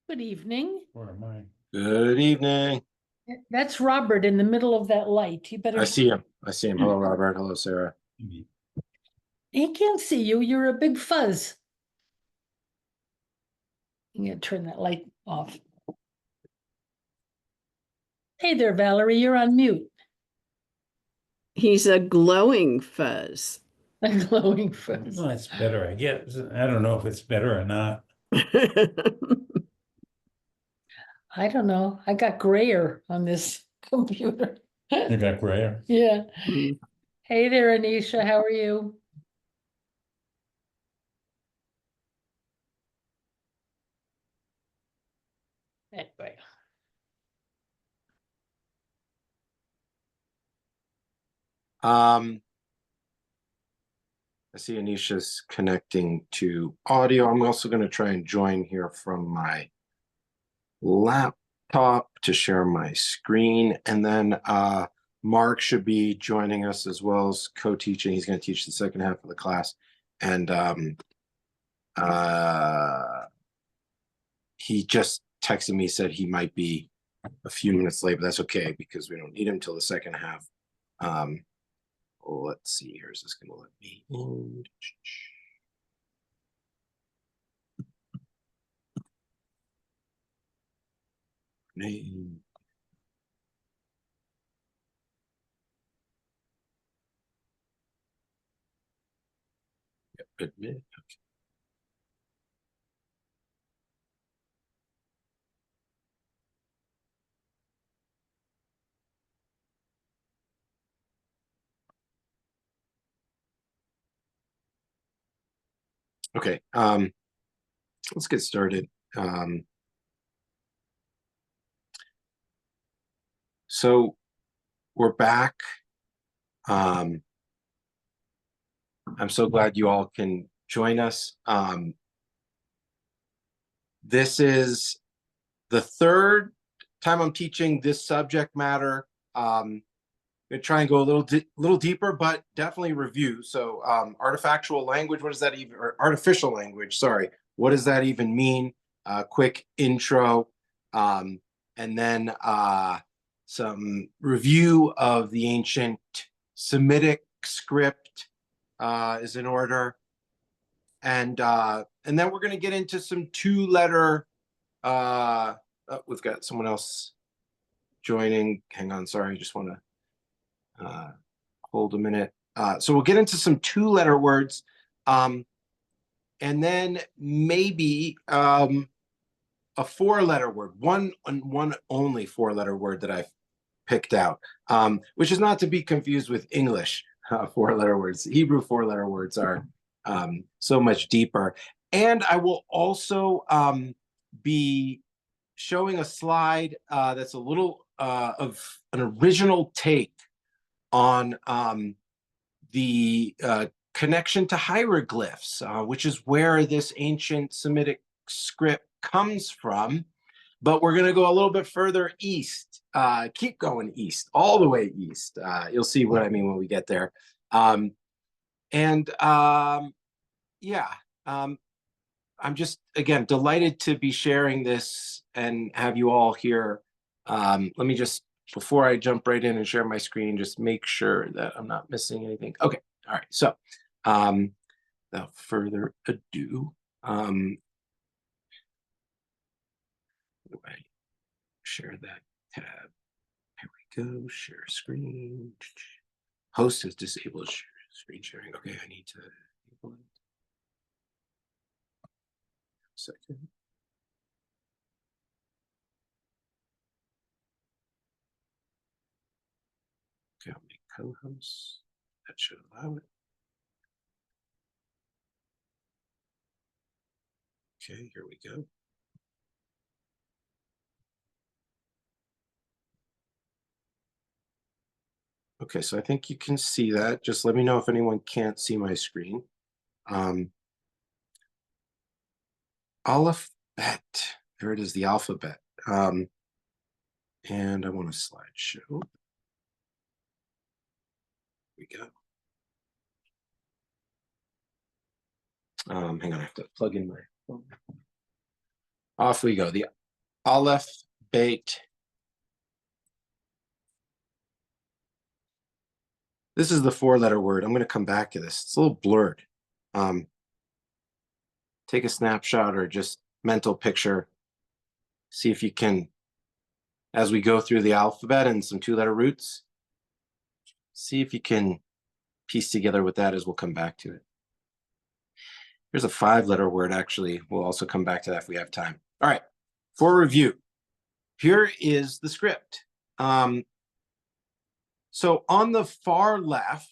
Good evening. Or am I? Good evening. That's Robert in the middle of that light. You better. I see him. I see him. Hello, Robert. Hello, Sarah. He can't see you. You're a big fuzz. I'm gonna turn that light off. Hey there, Valerie. You're on mute. He's a glowing fuzz. A glowing fuzz. Well, that's better, I guess. I don't know if it's better or not. I don't know. I got grayer on this computer. You got grayer. Yeah. Mm. Hey there, Anisha. How are you? Anyway. I see Anisha's connecting to audio. I'm also going to try and join here from my laptop to share my screen. And then Mark should be joining us as well as co-teaching. He's going to teach the second half of the class. And he just texted me, said he might be a few minutes late, but that's okay because we don't need him till the second half. Let's see here. Is this going to let me in? Name. Yep, admit. Okay. Okay, let's get started. So we're back. I'm so glad you all can join us. This is the third time I'm teaching this subject matter. I'm gonna try and go a little deeper, but definitely review. So artifactual language, what does that even, or artificial language, sorry, what does that even mean? Quick intro, and then some review of the ancient Semitic script is in order. And then we're gonna get into some two-letter, oh, we've got someone else joining. Hang on, sorry, I just wanna hold a minute. So we'll get into some two-letter words, and then maybe a four-letter word, one only four-letter word that I've picked out, which is not to be confused with English four-letter words. Hebrew four-letter words are so much deeper. And I will also be showing a slide that's a little of an original take on the connection to hieroglyphs, which is where this ancient Semitic script comes from. But we're going to go a little bit further east, keep going east, all the way east. You'll see what I mean when we get there. Yeah, I'm just, again, delighted to be sharing this and have you all here. Let me just, before I jump right in and share my screen, just make sure that I'm not missing anything. Okay, all right, so without further ado, anyway, share that tab. Here we go, share screen. Host has disabled screen sharing. Okay, I need to enable it. Second. Okay, I'll make co-host. That should allow it. Okay, here we go. Okay, so I think you can see that. Just let me know if anyone can't see my screen. Alphabet. There it is, the alphabet. And I want a slideshow. Here we go. Hang on, I have to plug in my phone. Off we go. The Aleph, Beit. This is the 4-letter word. I'm going to come back to this. It's a little blurred. Take a snapshot or just mental picture. See if you can, as we go through the alphabet and some 2-letter roots, see if you can piece together with that as we'll come back to it. Here's a 5-letter word, actually. We'll also come back to that if we have time. All right, for review, here is the script. So on the far left,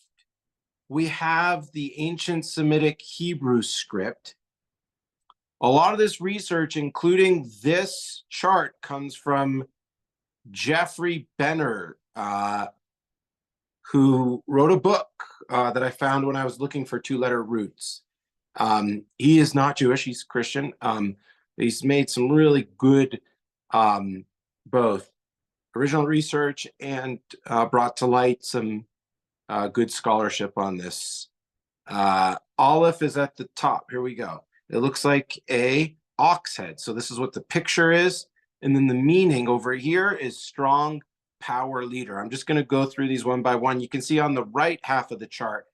we have the ancient Semitic Hebrew script. A lot of this research, including this chart, comes from Jeffrey Benner, who wrote a book that I found when I was looking for 2-letter roots. He is not Jewish, he's Christian. He's made some really good both original research and brought to light some good scholarship on this. Aleph is at the top. Here we go. It looks like a ox head. So this is what the picture is. And then the meaning over here is strong power leader. I'm just going to go through these one by one. You can see on the right half of the chart,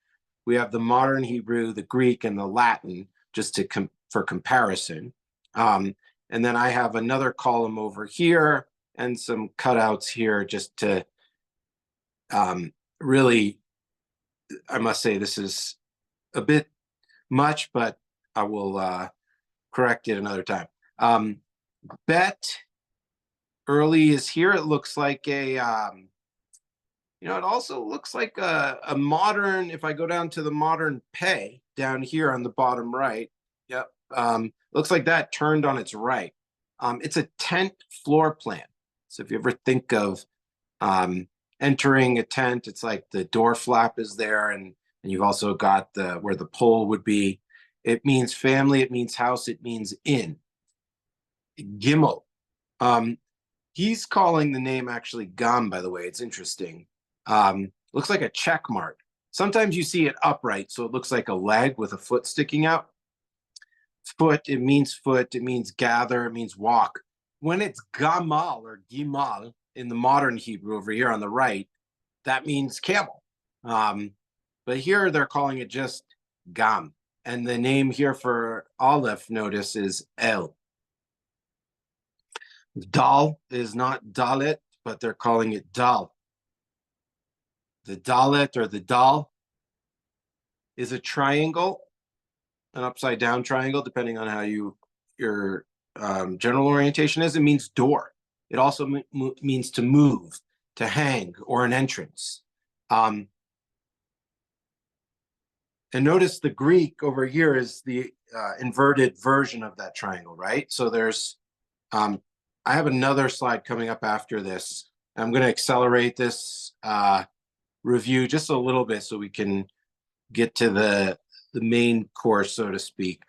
we have the modern Hebrew, the Greek, and the Latin, just to for comparison. And then I have another column over here and some cutouts here just to really, I must say this is a bit much, but I will correct it another time. Bet early is here. It looks like a, it also looks like a modern, if I go down to the modern pay down here on the bottom right, yep, looks like that turned on its right. It's a tent floor plan. So if you ever think of entering a tent, it's like the door flap is there, and you've also got where the pole would be. It means family, it means house, it means inn. Gimel. He's calling the name actually Gam, by the way. It's interesting. Looks like a check mark. Sometimes you see it upright, so it looks like a leg with a foot sticking out. Foot, it means gather, it means walk. When it's Gamal or Gimal in the modern Hebrew over here on the right, that means camel. But here they're calling it just Gam. And the name here for Aleph, notice, is El. Dal is not Dalet, but they're calling it Dal. The Dalet or the Dal is a triangle, an upside down triangle, depending on how your general orientation is. It means door. It also means to move, to hang, or an entrance. And notice the Greek over here is the inverted version of that triangle, right? So there's, I have another slide coming up after this. I'm going to accelerate this review just a little bit so we can get to the main course, so to speak.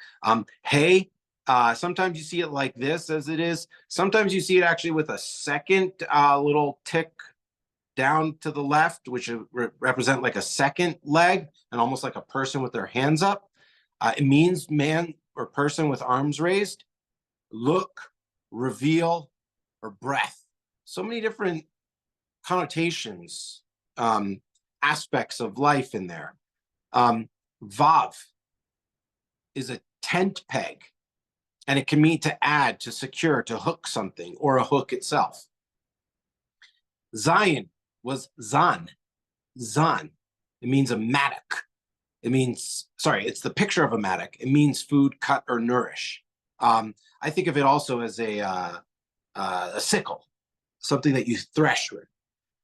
Hey, sometimes you see it like this as it is. Sometimes you see it actually with a second little tick down to the left, which represent like a second leg and almost like a person with their hands up. It means man or person with arms raised, look, reveal, or breath. So many different connotations, aspects of life in there. Vav is a tent peg, and it can mean to add, to secure, to hook something, or a hook itself. Zion was Zan. Zan. It means a mattock. It means, sorry, it's the picture of a mattock. It means food, cut, or nourish. I think of it also as a sickle, something that you thresh with.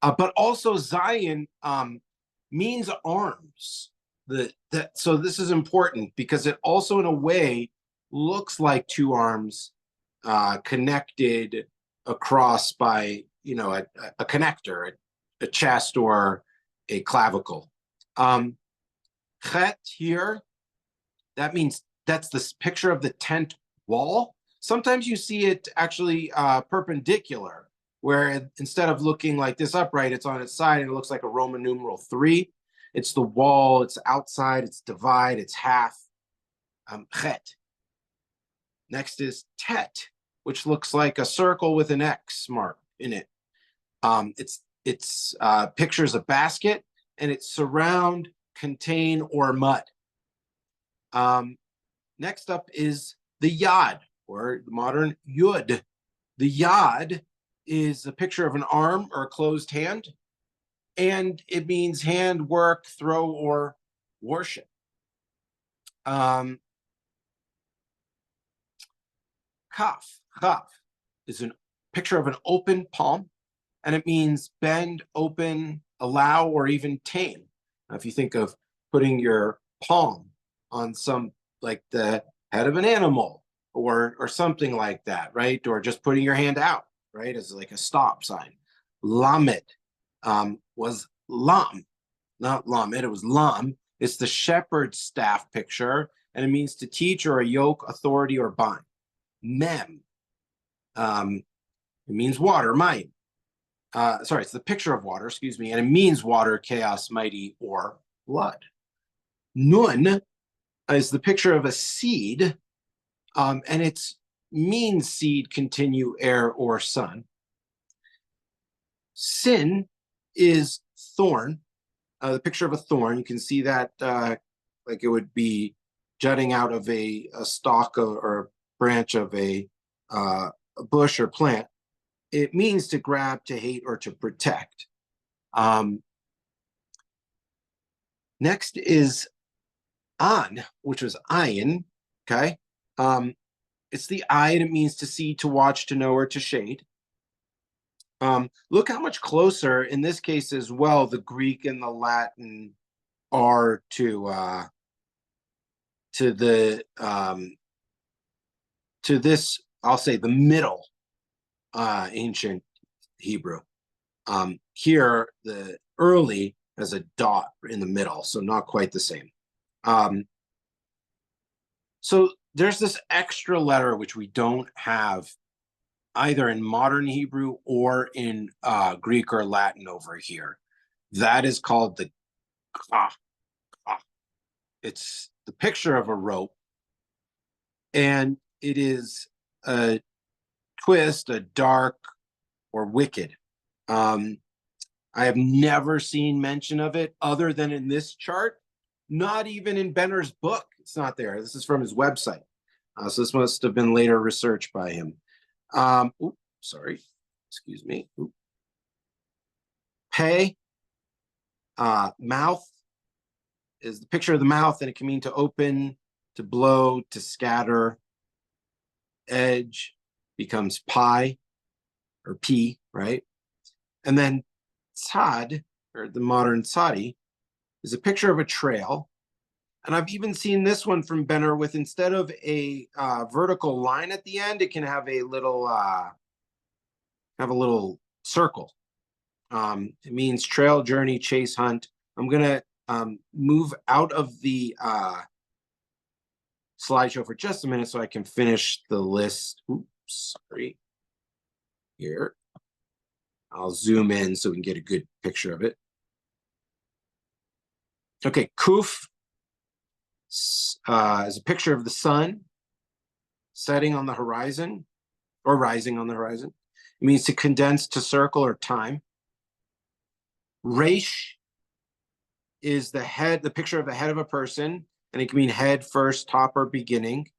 But also Zion means arms. So this is important because it also, in a way, looks like two arms connected across by, a connector, a chest or a clavicle. Chet here, that means that's this picture of the tent wall. Sometimes you see it actually perpendicular, where instead of looking like this upright, it's on its side and it looks like a Roman numeral 3. It's the wall, it's outside, it's divide, it's half. Chet. Next is tet. which looks like a circle with an X mark in it. It's pictures a basket, and it's surround, contain, or mud. Next up is the yod, or the modern yud. The yod is a picture of an arm or a closed hand, and it means hand, work, throw, or worship. Kaf is a picture of an open palm, and it means bend, open, allow, or even tame. Now, if you think of putting your palm on some, like the head of an animal or something like that, right? Or just putting your hand out, right? As like a stop sign. Lamed was lam, not lamed, it was lam. It's the shepherd's staff picture, and it means to teach or a yoke, authority, or bind. Mem, it means water, might. Sorry, it's the picture of water, excuse me, and it means water, chaos, mighty, or blood. Nun is the picture of a seed, and it's means seed, continue, heir, or son. Sin is thorn, the picture of a thorn. You can see that like it would be jutting out of a stalk or a branch of a bush or plant. It means to grab, to hate, or to protect. Next is an, which was ayin, okay? It's the eye, and it means to see, to watch, to know, or to shade. Look how much closer, in this case as well, the Greek and the Latin are to this, I'll say, the middle ancient Hebrew. Here, the early has a dot in the middle, so not quite the same. So there's this extra letter which we don't have either in modern Hebrew or in Greek or Latin over here. That is called the ka. It's the picture of a rope, and it is a twist, a dark, or wicked. I have never seen mention of it other than in this chart, not even in Benner's book. It's not there. This is from his website. So this must have been later researched by him. Sorry, excuse me. Pei, mouth is the picture of the mouth, and it can mean to open, to blow, to scatter. Edge becomes pi or p, right? And then tzad, or the modern tzadi, is a picture of a trail. And I've even seen this one from Benner with, instead of a vertical line at the end, it can have a little circle. It means trail, journey, chase, hunt. I'm gonna move out of the slideshow for just a minute so I can finish the list. Oops, sorry. Here, I'll zoom in so we can get a good picture of it. Okay, Kuf is a picture of the sun setting on the horizon or rising on the horizon. It means to condense, to circle, or time. Reish is the head, the picture of the head of a person, and it can mean head, first, top, or beginning.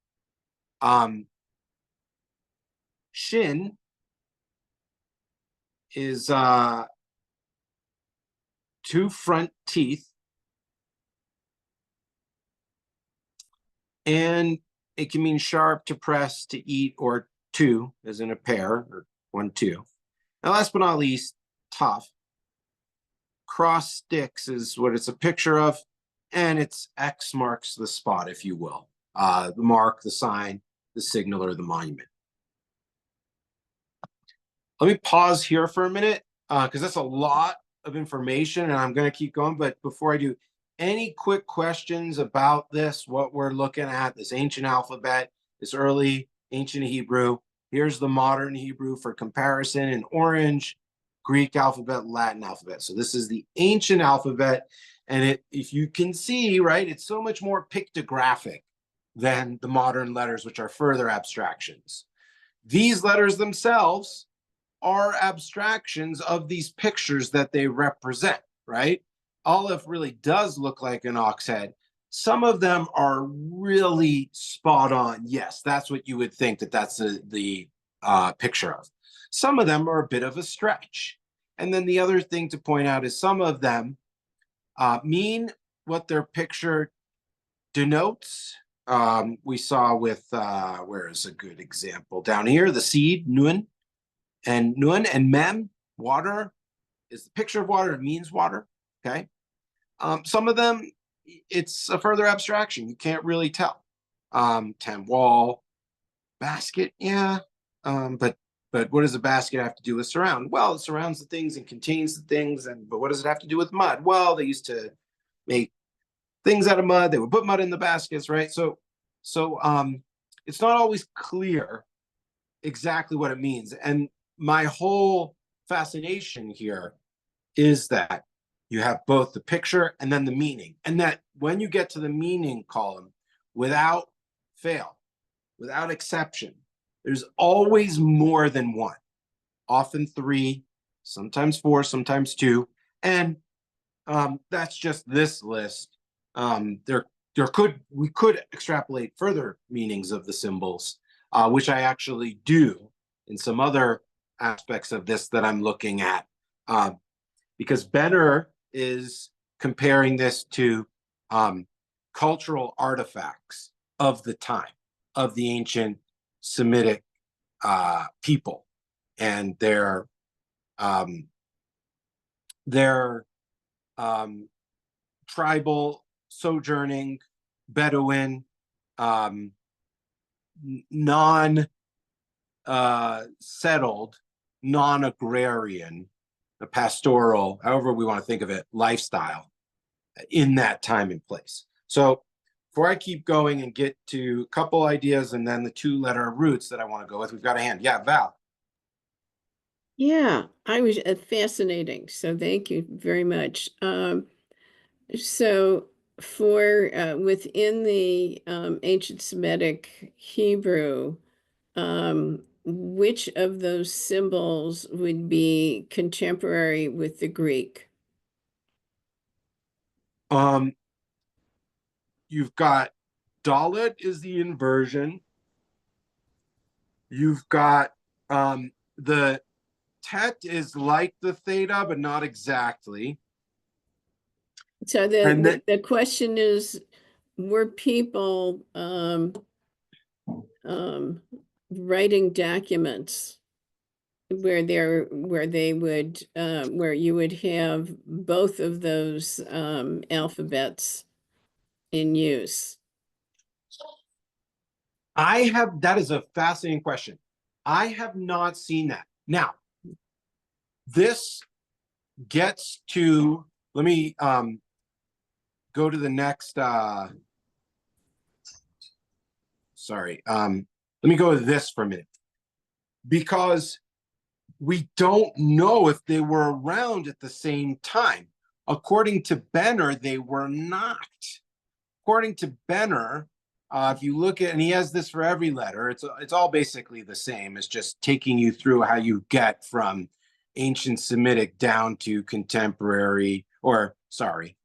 Shin is two front teeth, and it can mean sharp, to press, to eat, or two, as in a pair, or 1, 2. And last but not least, tough. Cross sticks is what it's a picture of, and it's X marks the spot, if you will. The mark, the sign, the signal, or the monument. Let me pause here for a minute, because that's a lot of information, and I'm going to keep going. But before I do, any quick questions about this, what we're looking at, this ancient alphabet, this early ancient Hebrew? Here's the modern Hebrew for comparison in orange, Greek alphabet, Latin alphabet. So this is the ancient alphabet, and if you can see, right, it's so much more pictographic than the modern letters, which are further abstractions. these letters themselves are abstractions of these pictures that they represent, right? Aleph really does look like an ox head. Some of them are really spot on. Yes, that's what you would think that that's the picture of. Some of them are a bit of a stretch. And then the other thing to point out is some of them mean what their picture denotes. We saw with, where is a good example? Down here, the seed, nun, and mem, water, is the picture of water, it means water, okay? Some of them, it's a further abstraction. You can't really tell. Ten wall, basket, yeah. But what does a basket have to do with surround? Well, it surrounds the things and contains the things. But what does it have to do with mud? Well, they used to make things out of mud. They would put mud in the baskets, right? So it's not always clear exactly what it means. And my whole fascination here is that you have both the picture and then the meaning. And that when you get to the meaning column, without fail, without exception, there's always more than one, often three, sometimes four, sometimes two. And that's just this list. We could extrapolate further meanings of the symbols, which I actually do in some other aspects of this that I'm looking at, because Benner is comparing this to cultural artifacts of the time, of the ancient Semitic people and their tribal sojourning Bedouin non-settled, non-agrarian, a pastoral, however we want to think of it, lifestyle in that time and place. So before I keep going and get to a couple ideas and then the two-letter roots that I want to go with, we've got a hand. Yeah, Val. Yeah, I was fascinating. So thank you very much. So for within the ancient Semitic Hebrew, which of those symbols would be contemporary with the Greek? You've got Dalet is the inversion. You've got the Tet is like the theta, but not exactly. So the question is, were people writing documents where you would have both of those alphabets in use? That is a fascinating question. I have not seen that. Now, this gets to, let me go to the next, sorry. Let me go to this for a minute, because we don't know if they were around at the same time. According to Benner, they were not. According to Benner, if you look at, and he has this for every letter, it's all basically the same. It's just taking you through how you get from ancient Semitic down to contemporary, or sorry,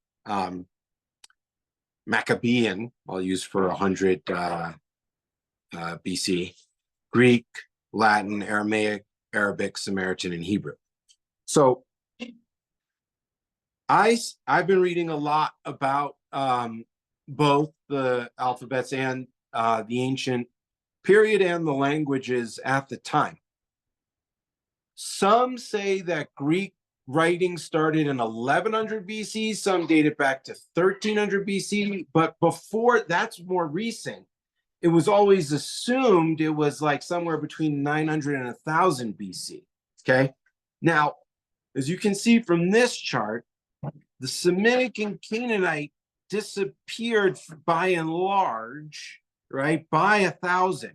Maccabean, I'll use for 100 BC, Greek, Latin, Aramaic, Arabic, Samaritan, and Hebrew. So I've been reading a lot about both the alphabets and the ancient period and the languages at the time. Some say that Greek writing started in 1100 BC, some date it back to 1300 BC, but before, that's more recent. It was always assumed it was like somewhere between 900 and 1000 BC, okay? Now, as you can see from this chart, the Semitic and Canaanite disappeared by and large, right, by 1000.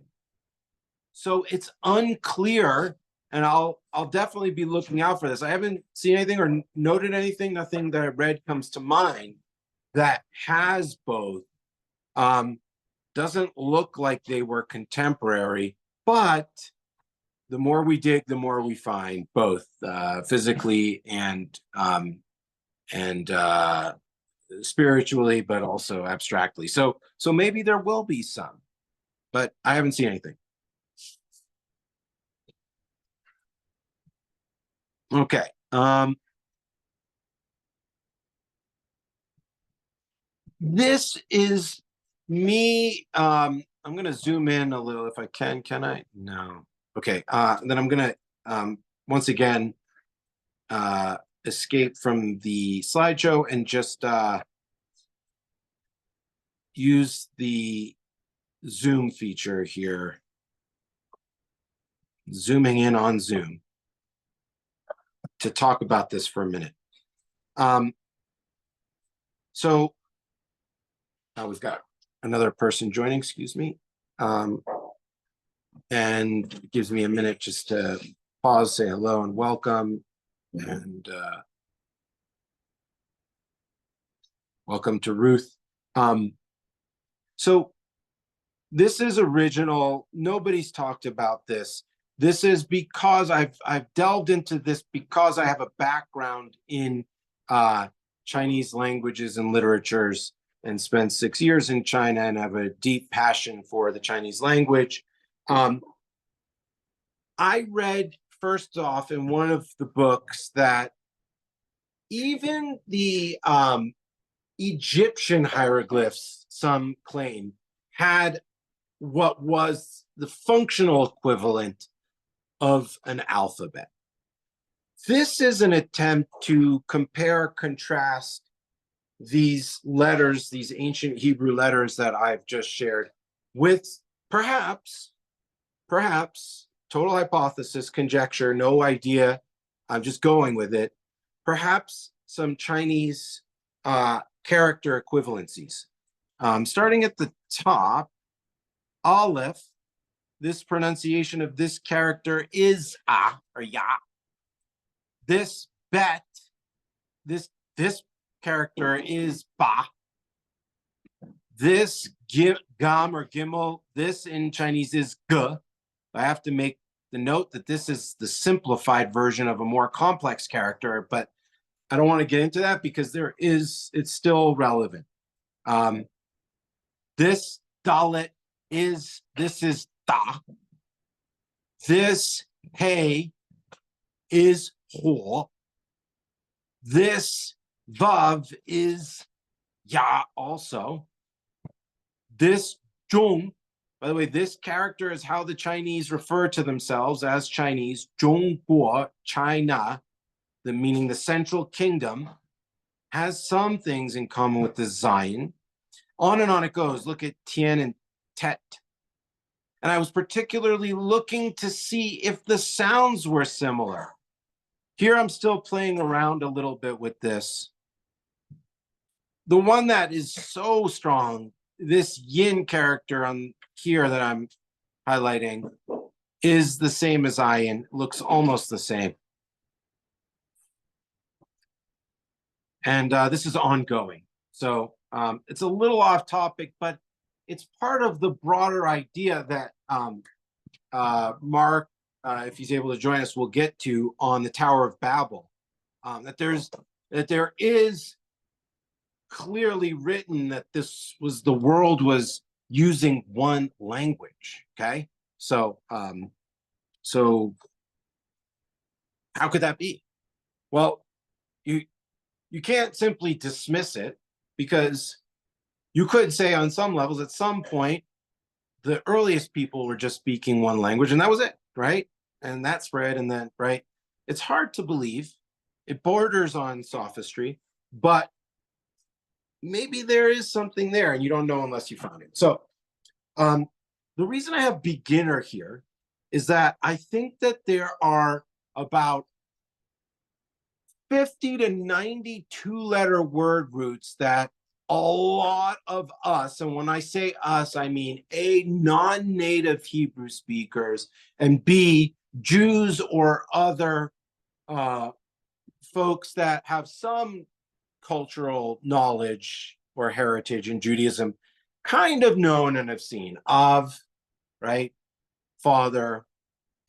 So it's unclear, and I'll definitely be looking out for this. I haven't seen anything or noted anything, nothing that I read comes to mind that has both. Doesn't look like they were contemporary, but the more we dig, the more we find, both physically and spiritually, but also abstractly. So maybe there will be some, but I haven't seen anything. Okay. This is me. I'm gonna zoom in a little if I can. Can I? No. Okay. Then I'm gonna once again escape from the slideshow and just use the zoom feature here. Zooming in on Zoom to talk about this for a minute. So we've got another person joining, excuse me. And it gives me a minute just to pause, say hello and welcome. And welcome to Ruth. So this is original. Nobody's talked about this. This is because I've delved into this because I have a background in Chinese languages and literatures and spent 6 years in China and have a deep passion for the Chinese language. I read first off in one of the books that even the Egyptian hieroglyphs, some claim, had what was the functional equivalent of an alphabet. This is an attempt to compare, contrast these letters, these ancient Hebrew letters that I've just shared, with perhaps, total hypothesis, conjecture, no idea, I'm just going with it, perhaps some Chinese character equivalencies. Starting at the top, Aleph, this pronunciation of this character is a or ya. This bet, this character is ba. This gam or gimel, this in Chinese is g. I have to make the note that this is the simplified version of a more complex character, but I don't want to get into that because it's still relevant. This dalet is da. This hey is ho. This vav is ya also. This zhong, by the way, this character is how the Chinese refer to themselves as Chinese. Zhongguo, China, meaning the central kingdom, has some things in common with the Zion. On and on it goes. Look at Tian and Tet. And I was particularly looking to see if the sounds were similar. Here I'm still playing around a little bit with this. The one that is so strong, this yin character on here that I'm highlighting, is the same as ayin, looks almost the same. And this is ongoing. So it's a little off topic, but it's part of the broader idea that Mark, if he's able to join us, will get to on the Tower of Babel. That there is clearly written that the world was using one language. Okay, so how could that be? Well, you can't simply dismiss it, because you could say on some levels at some point the earliest people were just speaking one language and that was it, right? And that spread, and then, right? It's hard to believe. It borders on sophistry, but maybe there is something there and you don't know unless you found it. So the reason I have beginner here is that I think that there are about 50 to 92 letter word roots that a lot of us, and when I say us, I mean A, non-native Hebrew speakers, and B, Jews or other folks that have some cultural knowledge or heritage in Judaism, kind of known and have seen. Av, right? Father,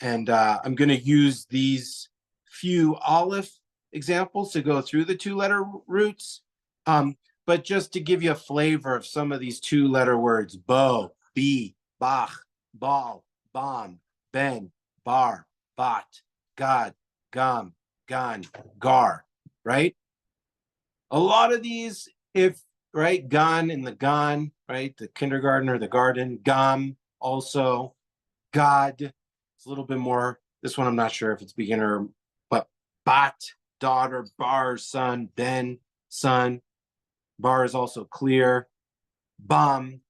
And I'm going to use these few Aleph examples to go through the 2-letter roots. But just to give you a flavor of some of these 2-letter words: bo, bi, bach, bal, bam, ben, bar, bat, gad, gam, gan, gar, right? A lot of these, right, gan in the gan, right, the kindergarten or the garden, gam also, god, it's a little bit more, this one I'm not sure if it's beginner, but bat, daughter, bar, son, ben, son, bar is also clear, bam,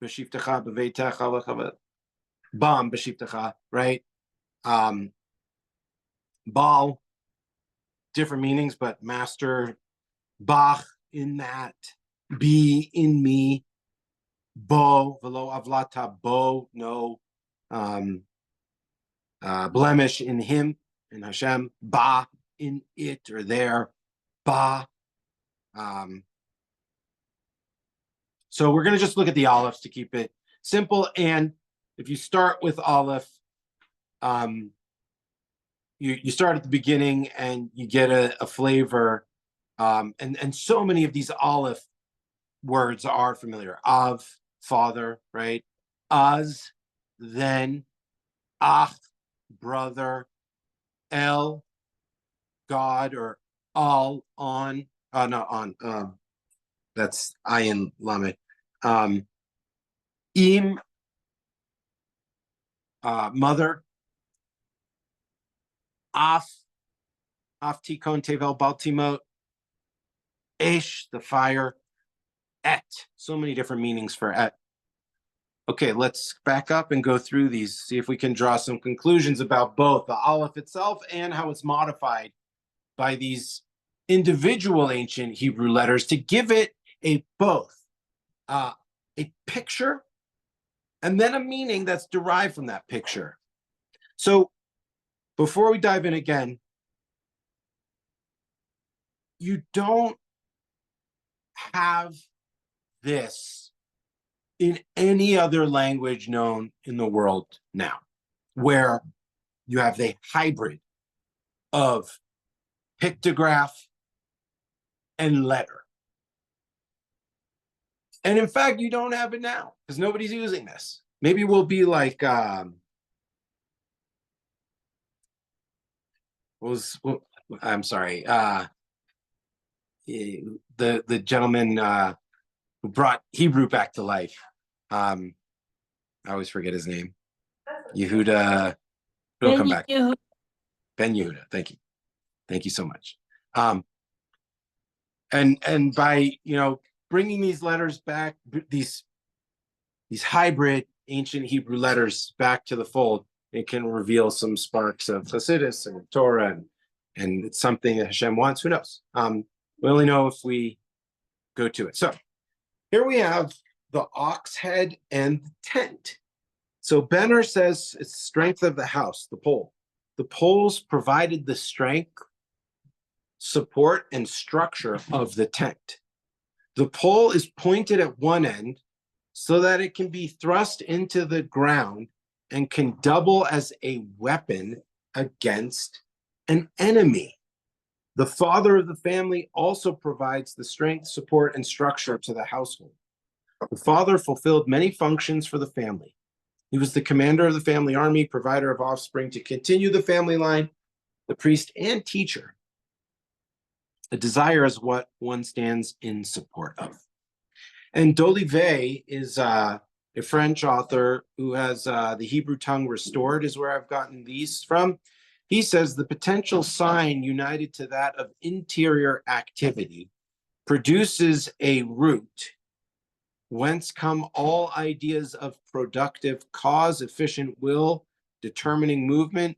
b'shivtecha b'veitecha v'chavet, bam, b'shivtecha, right? Baal, different meanings, but master, bach, in that, be, in me, bo, velo avlata, bo, no blemish in him, in Hashem, ba, in it or there, ba. So we're going to just look at the Alephs to keep it simple. And if you start with Aleph, you start at the beginning and you get a flavor. And so many of these Aleph words are familiar. Av, father, right? Az, then. Ach, brother. El, God, or al, on. Not on. That's ayin lamed. Im, mother. Af, tikon tevel baltimot. Esh, the fire. Et, so many different meanings for et. Okay, let's back up and go through these, see if we can draw some conclusions about both the Aleph itself and how it's modified by these individual ancient Hebrew letters to give it a picture and then a meaning that's derived from that picture. So before we dive in again, you don't have this in any other language known in the world now, where you have the hybrid of pictograph and letter. And in fact, you don't have it now because nobody's using this. Maybe we'll be like, I'm sorry, the gentleman who brought Hebrew back to life. I always forget his name. Yehuda. It'll come back. Ben Yehuda. Thank you. Thank you so much. And by bringing these letters back, these hybrid ancient Hebrew letters back to the fold, it can reveal some sparks of Hasidus and Torah, and it's something that Hashem wants. Who knows? We only know if we go to it. So here we have the ox head and the tent. So Benner says it's strength of the house, the pole. The poles provided the strength, support, and structure of the tent. The pole is pointed at one end so that it can be thrust into the ground and can double as a weapon against an enemy. The father of the family also provides the strength, support, and structure to the household. The father fulfilled many functions for the family. He was the commander of the family army, provider of offspring to continue the family line, the priest and teacher. A desire is what one stands in support of. And Dolivet is a French author who has the Hebrew tongue restored, is where I've gotten these from. He says the potential sign united to that of interior activity produces a root, whence come all ideas of productive cause, efficient will, determining movement,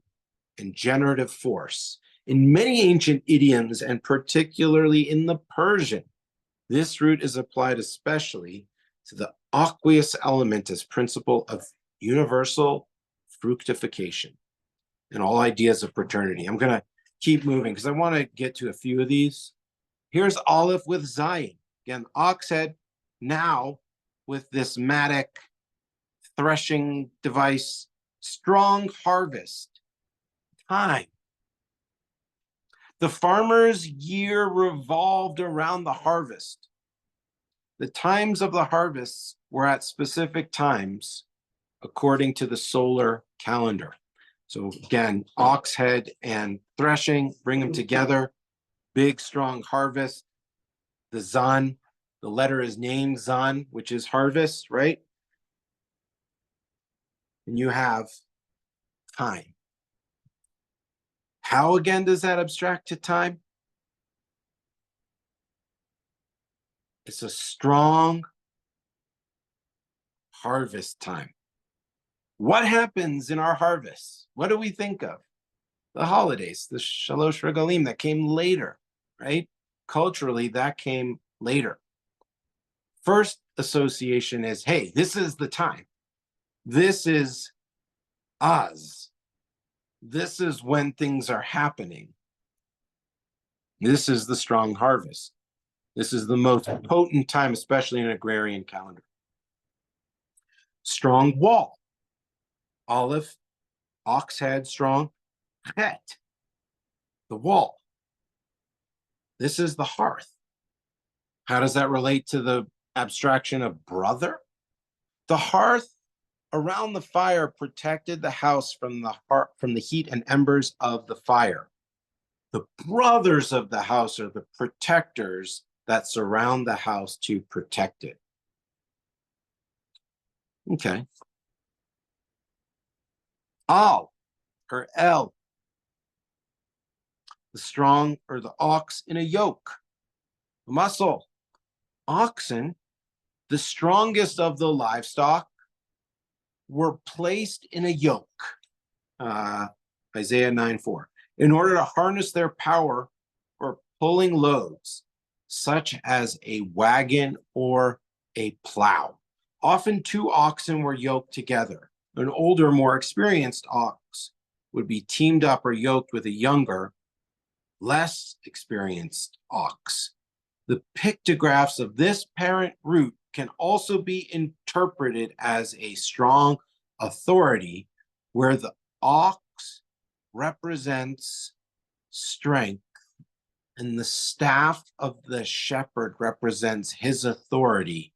and generative force. In many ancient idioms, and particularly in the Persian, this root is applied especially to the aqueous element as principle of universal fructification and all ideas of paternity. I'm going to keep moving because I want to get to a few of these. Here's Aleph with Zayin. Again, ox head, now with this mattock threshing device, strong harvest, time. The farmer's year revolved around the harvest. The times of the harvests were at specific times according to the solar calendar. So again, ox head and threshing, bring them together. Big, strong harvest. The Zan, the letter is named Zan, which is harvest, right? And you have time. How again does that abstract to time? It's a strong harvest time. What happens in our harvest? What do we think of? The holidays, the Shalosh Regalim that came later, right? Culturally, that came later. First association is, hey, this is the time. This is Az. This is when things are happening. This is the strong harvest. This is the most potent time, especially in an agrarian calendar. Strong wall. Olive, ox head, strong. Het, the wall. This is the hearth. How does that relate to the abstraction of brother? The hearth around the fire protected the house from the heat and embers of the fire. The brothers of the house are the protectors that surround the house to protect it. Okay. Al or El, the strong or the ox in a yoke. Muscle, oxen, the strongest of the livestock, were placed in a yoke. Isaiah 9:4. In order to harness their power for pulling loads, such as a wagon or a plow. Often 2 oxen were yoked together. An older, more experienced ox would be teamed up or yoked with a younger, less experienced ox. The pictographs of this parent root can also be interpreted as a strong authority where the ox represents strength and the staff of the shepherd represents his authority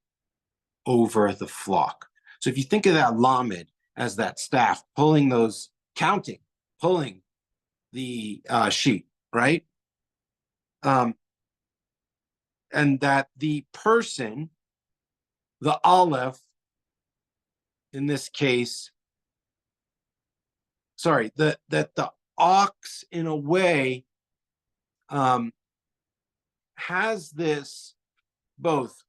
over the flock. So if you think of that lamed as that staff pulling those, pulling the sheep, right? And that the person, the Aleph, in this case, sorry, that the ox in a way has this both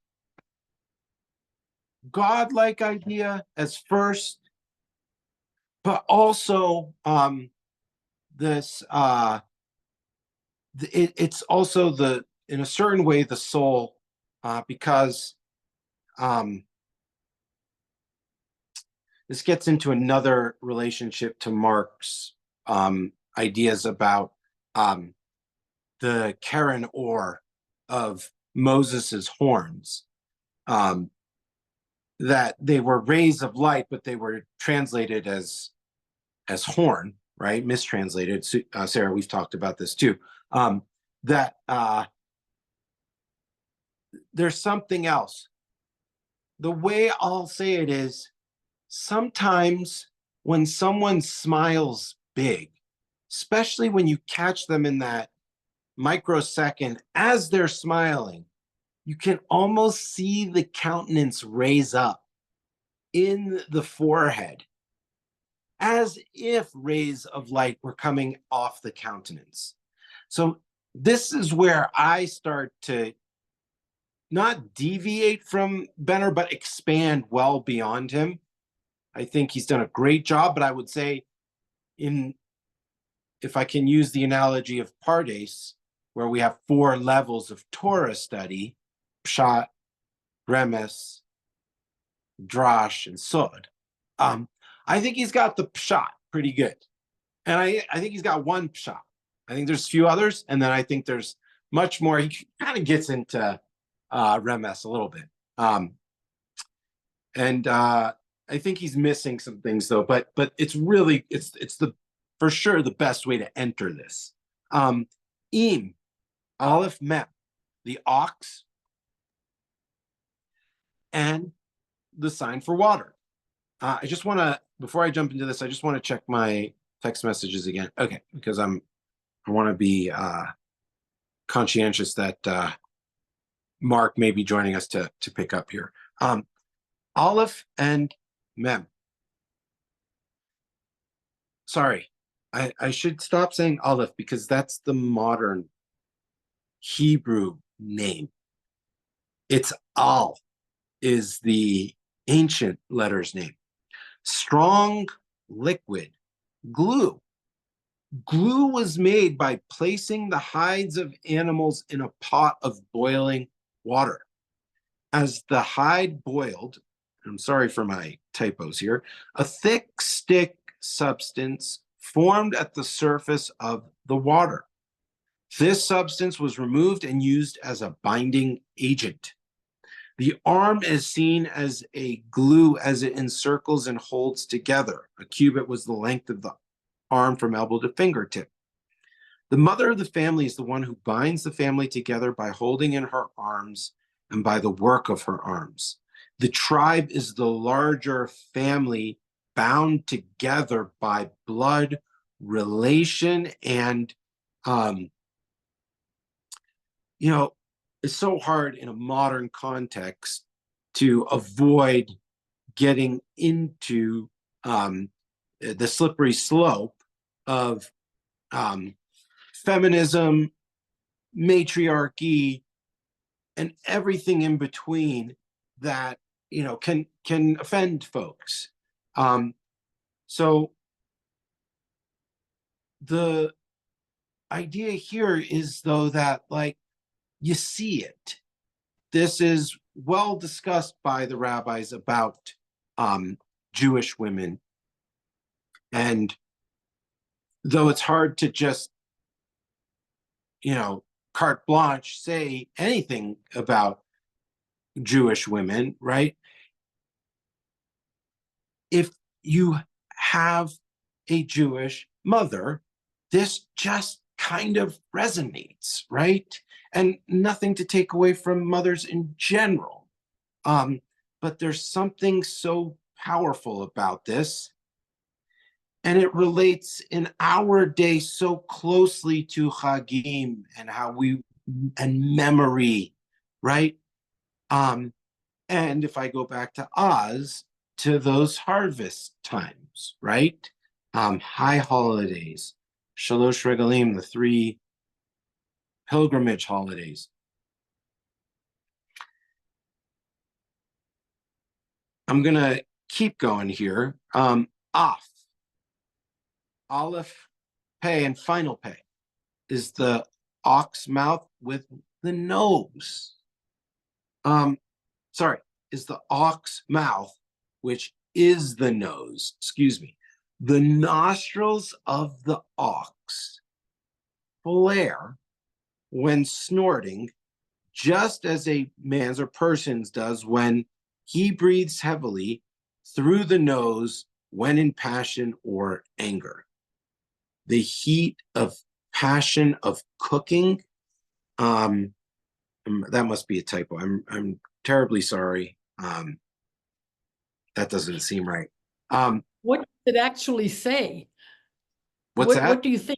godlike idea as first, but also this it's also the, in a certain way, the soul, because this gets into another relationship to Mark's ideas about the Karen Or of Moses's horns, that they were rays of light, but they were translated as horn, right? Mistranslated. Sarah, we've talked about this too. That there's something else. The way I'll say it is, sometimes when someone smiles big, especially when you catch them in that microsecond as they're smiling, you can almost see the countenance raise up in the forehead, as if rays of light were coming off the countenance. So this is where I start to not deviate from Benner, but expand well beyond him. I think he's done a great job, but I would say, if I can use the analogy of Pardes, where we have 4 levels of Torah study, Pshat, Remes, Drash, and Sod. I think he's got the Pshat pretty good. And I think he's got one Pshat. I think there's a few others, and then I think there's much more. He kind of gets into Remes a little bit. I think he's missing some things though, but it's really, it's the, for sure, the best way to enter this. Im, Aleph Mem, the ox, and the sign for water. I just want to, before I jump into this, I just want to check my text messages again. Okay, because I want to be conscientious that Mark may be joining us to pick up here. Aleph and Mem. Sorry, I should stop saying Aleph because that's the modern Hebrew name. It's Al is the ancient letter's name. Strong liquid glue. Glue was made by placing the hides of animals in a pot of boiling water. As the hide boiled, I'm sorry for my typos here, a thick stick substance formed at the surface of the water. This substance was removed and used as a binding agent. The arm is seen as a glue as it encircles and holds together. A cubit was the length of the arm from elbow to fingertip. The mother of the family is the one who binds the family together by holding in her arms and by the work of her arms. The tribe is the larger family bound together by blood, relation, and, it's so hard in a modern context to avoid getting into the slippery slope of feminism, matriarchy, and everything in between that can offend folks. So the idea here is though that you see it. This is well discussed by the rabbis about Jewish women. And though it's hard to just, carte blanche say anything about Jewish women, right? If you have a Jewish mother, this just kind of resonates, right? And nothing to take away from mothers in general. But there's something so powerful about this. And it relates in our day so closely to Chagim and memory, right? And if I go back to Oz, to those harvest times, right? High holidays, Shalosh Regalim, the 3 pilgrimage holidays. I'm gonna keep going here. Af, Aleph, Pei, and final Pei is the ox mouth with the nose. Is the ox mouth, which is the nose, excuse me. The nostrils of the ox flare when snorting, just as a man's or person's does when he breathes heavily through the nose when in passion or anger. The heat of passion of cooking, that must be a typo. I'm terribly sorry. That doesn't seem right. What does it actually say? What's that? What do you think?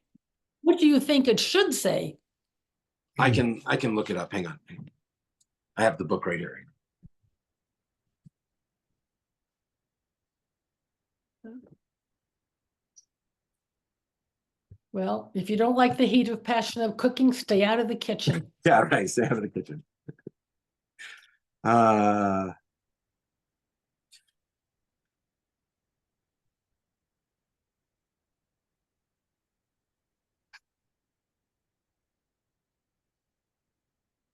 What do you think it should say? I can look it up. Hang on. I have the book right here. Well, if you don't like the heat of passion of cooking, stay out of the kitchen. Yeah, right. Stay out of the kitchen.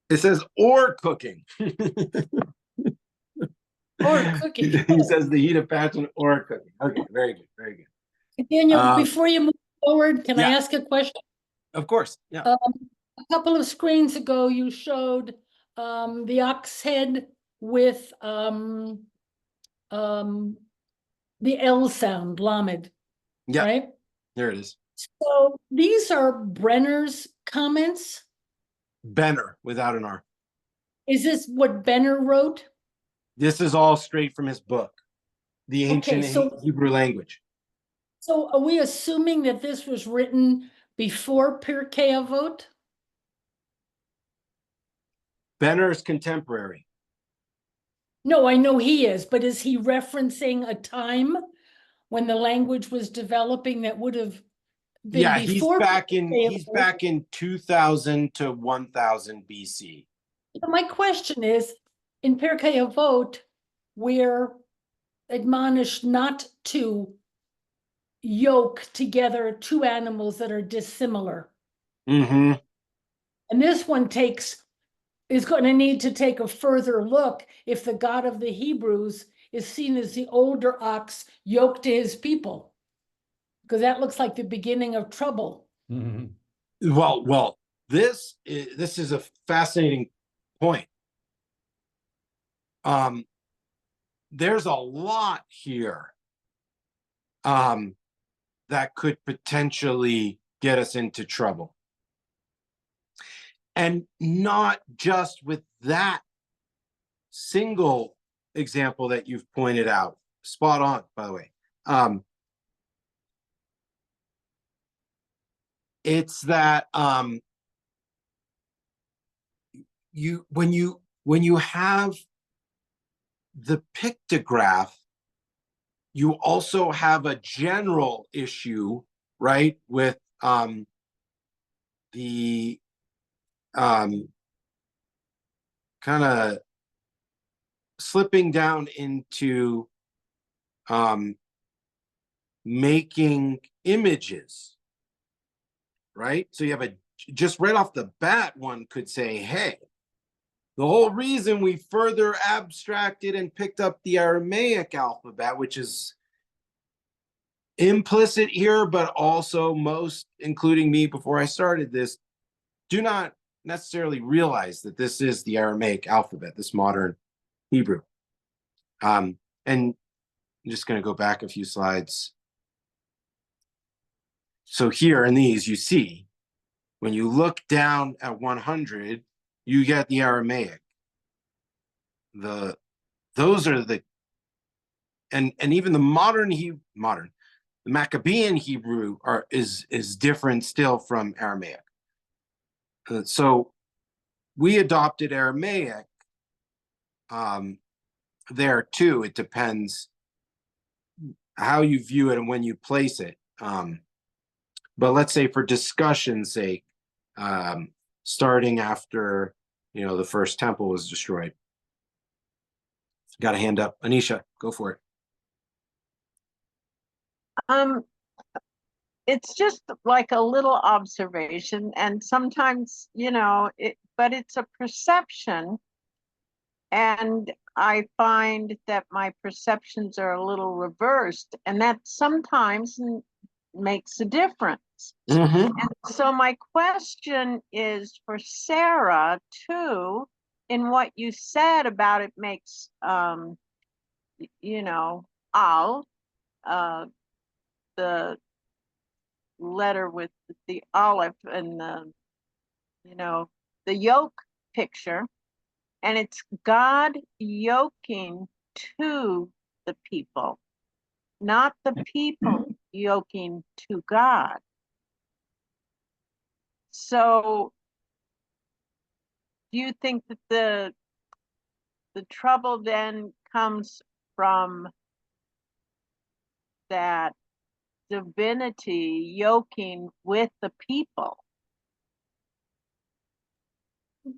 It says or cooking. Or cooking. He says the heat of passion or cooking. Okay, very good, very good. Daniel, before you move forward, can I yeah. ask a question? Of course, yeah. A couple of screens ago, you showed the ox head with the L sound, lamed, Yeah, right? there it is. So these are Brenner's comments. Benner without an R. Is this what Benner wrote? This is all straight from his book, The Ancient so- Hebrew Language. So are we assuming that this was written before Pirkei Avot? Benner's contemporary. No, I know he is, but is he referencing a time when the language was developing that would have been Yeah, he's before? he's back in 2000 to 1000 BC. So my question is, in Pirkei Avot, we're admonished not to yoke together two animals that are dissimilar. Mm-hmm. And this one is going to need to take a further look if the God of the Hebrews is seen as the older ox yoked to his people. Because that looks like the beginning of trouble. Mhm. Well, this is a fascinating point. There's a lot here that could potentially get us into trouble. And not just with that single example that you've pointed out. Spot on, by the way. It's that when you have the pictograph, you also have a general issue, right, with the kind of slipping down into making images, right? So you have just right off the bat, one could say, hey, the whole reason we further abstracted and picked up the Aramaic alphabet, which is implicit here, but also most, including me before I started this, do not necessarily realize that this is the Aramaic alphabet, this modern Hebrew. And I'm just going to go back a few slides. So here in these, you see, when you look down at 100, you get the Aramaic. Those are the, and even the the Maccabean Hebrew is different still from Aramaic. So we adopted Aramaic there too. It depends how you view it and when you place it. But let's say for discussion's sake, starting after the first temple was destroyed. Got a hand up. Anisha, go for it. It's just like a little observation, and sometimes, but it's a perception. And I find that my perceptions are a little reversed, and that sometimes makes a difference. Mm-hmm. And so my question is for Sarah too, in what you said about it makes, al, the letter with the olive and the yoke picture, and it's God yoking to the people, not the people yoking to God. So do you think that the trouble then comes from that divinity yoking with the people?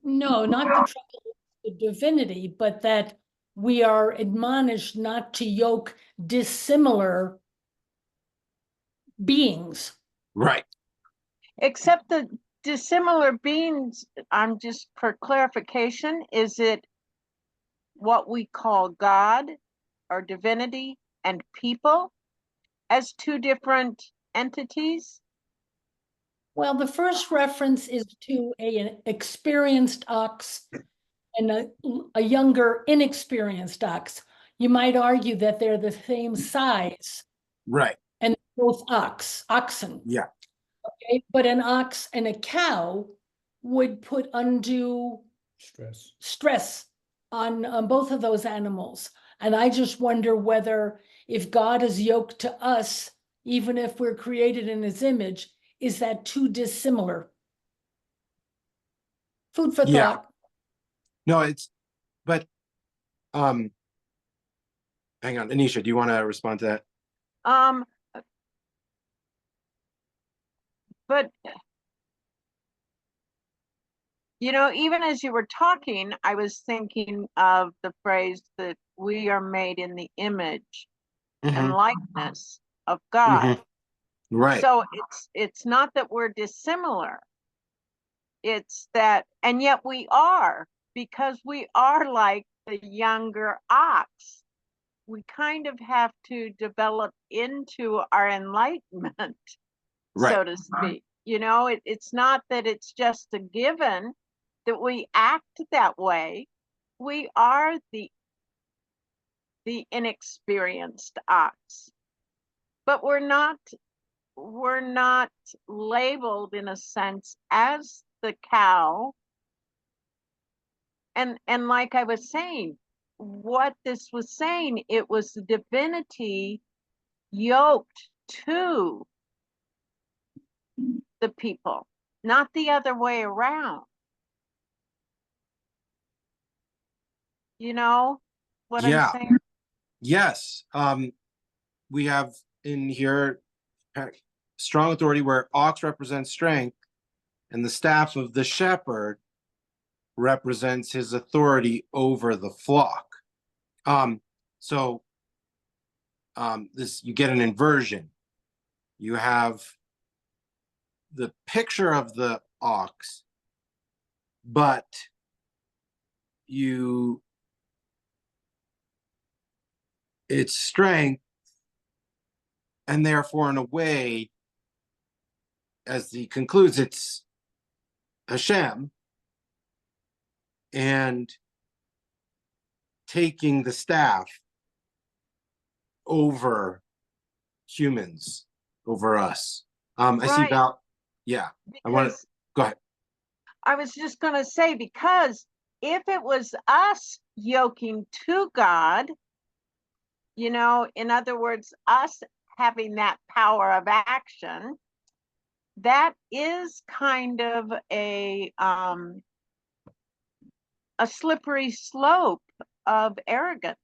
No, not the trouble with the divinity, but that we are admonished not to yoke dissimilar beings. Right. Except the dissimilar beings, I'm just for clarification, is it what we call God or divinity and people as two different entities? Well, the first reference is to an experienced ox and a younger, inexperienced ox. you might argue that they're the same size Right, and both oxen. yeah, Okay, but an ox and a cow would put undue Stress. stress on both of those animals. And I just wonder whether if God is yoked to us, even if we're created in his image, is that too dissimilar? Food for Yeah. thought. no, but, hang on, Anisha, do you want to respond to that? Um, but you know, even as you were talking, I was thinking of the phrase that we are made in the image and Mhm, likeness of God. mhm. Right, So it's not that we're dissimilar. It's that, and yet we are, because we are like the younger ox. We kind of have to develop into our enlightenment, right, so to speak. You know, it's not that it's just a given that we act that way. We are the inexperienced ox, but we're not labeled in a sense as the cow. And like I was saying, what this was saying, it was the divinity yoked to the people, not the other way around. You know what I'm yeah, saying? yes. We have in here strong authority where ox represents strength and the staff of the shepherd represents his authority over the flock. So this, you get an inversion. You have the picture of the ox, but its strength, and therefore in a way, as he concludes, it's Hashem, and taking the staff over humans, over us. I see Right. Val. Yeah, I want to Because go ahead. I was just going to say, because if it was us yoking to God, you know, in other words, us having that power of action, that is kind of a slippery slope of arrogance,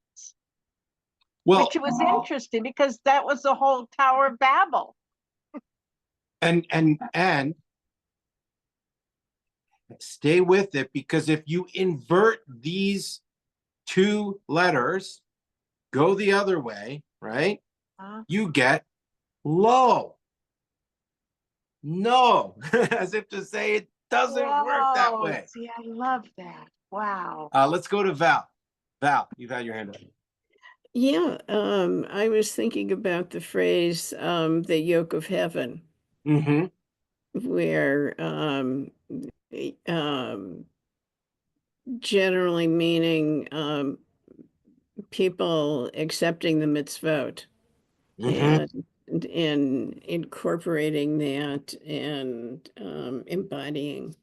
Well, which was interesting because that was the whole Tower of Babel. and stay with it, because if you invert these two letters, go the other way, right? You get low. No, as if to say it doesn't work that Whoa, way. see, I love that. Wow. Let's go to Val. Val, you've had your hand up. Yeah, I was thinking about the phrase, the yoke of heaven, Mm-hmm. where generally meaning people accepting the mitzvot Mm-hmm. and incorporating that and embodying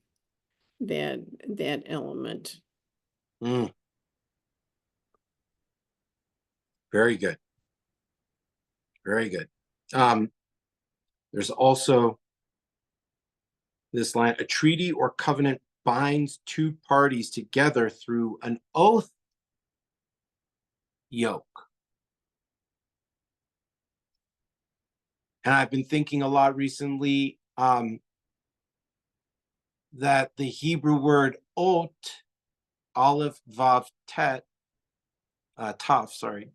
that element. Mm. Very good. Very good. There's also this line: a treaty or covenant binds two parties together through an oath yoke. And I've been thinking a lot recently that the Hebrew word ot, aleph, vav, tet, taf, sorry,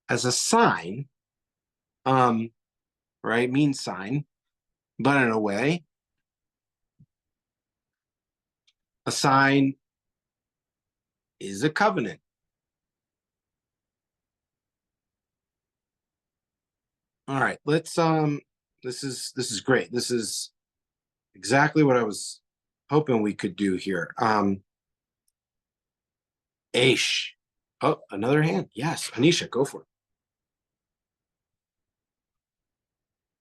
as a sign, right, means sign, but in a way, a sign is a covenant. All right, let's this is great. This is exactly what I was hoping we could do here. Aish. Oh, another hand. Yes, Anisha, go for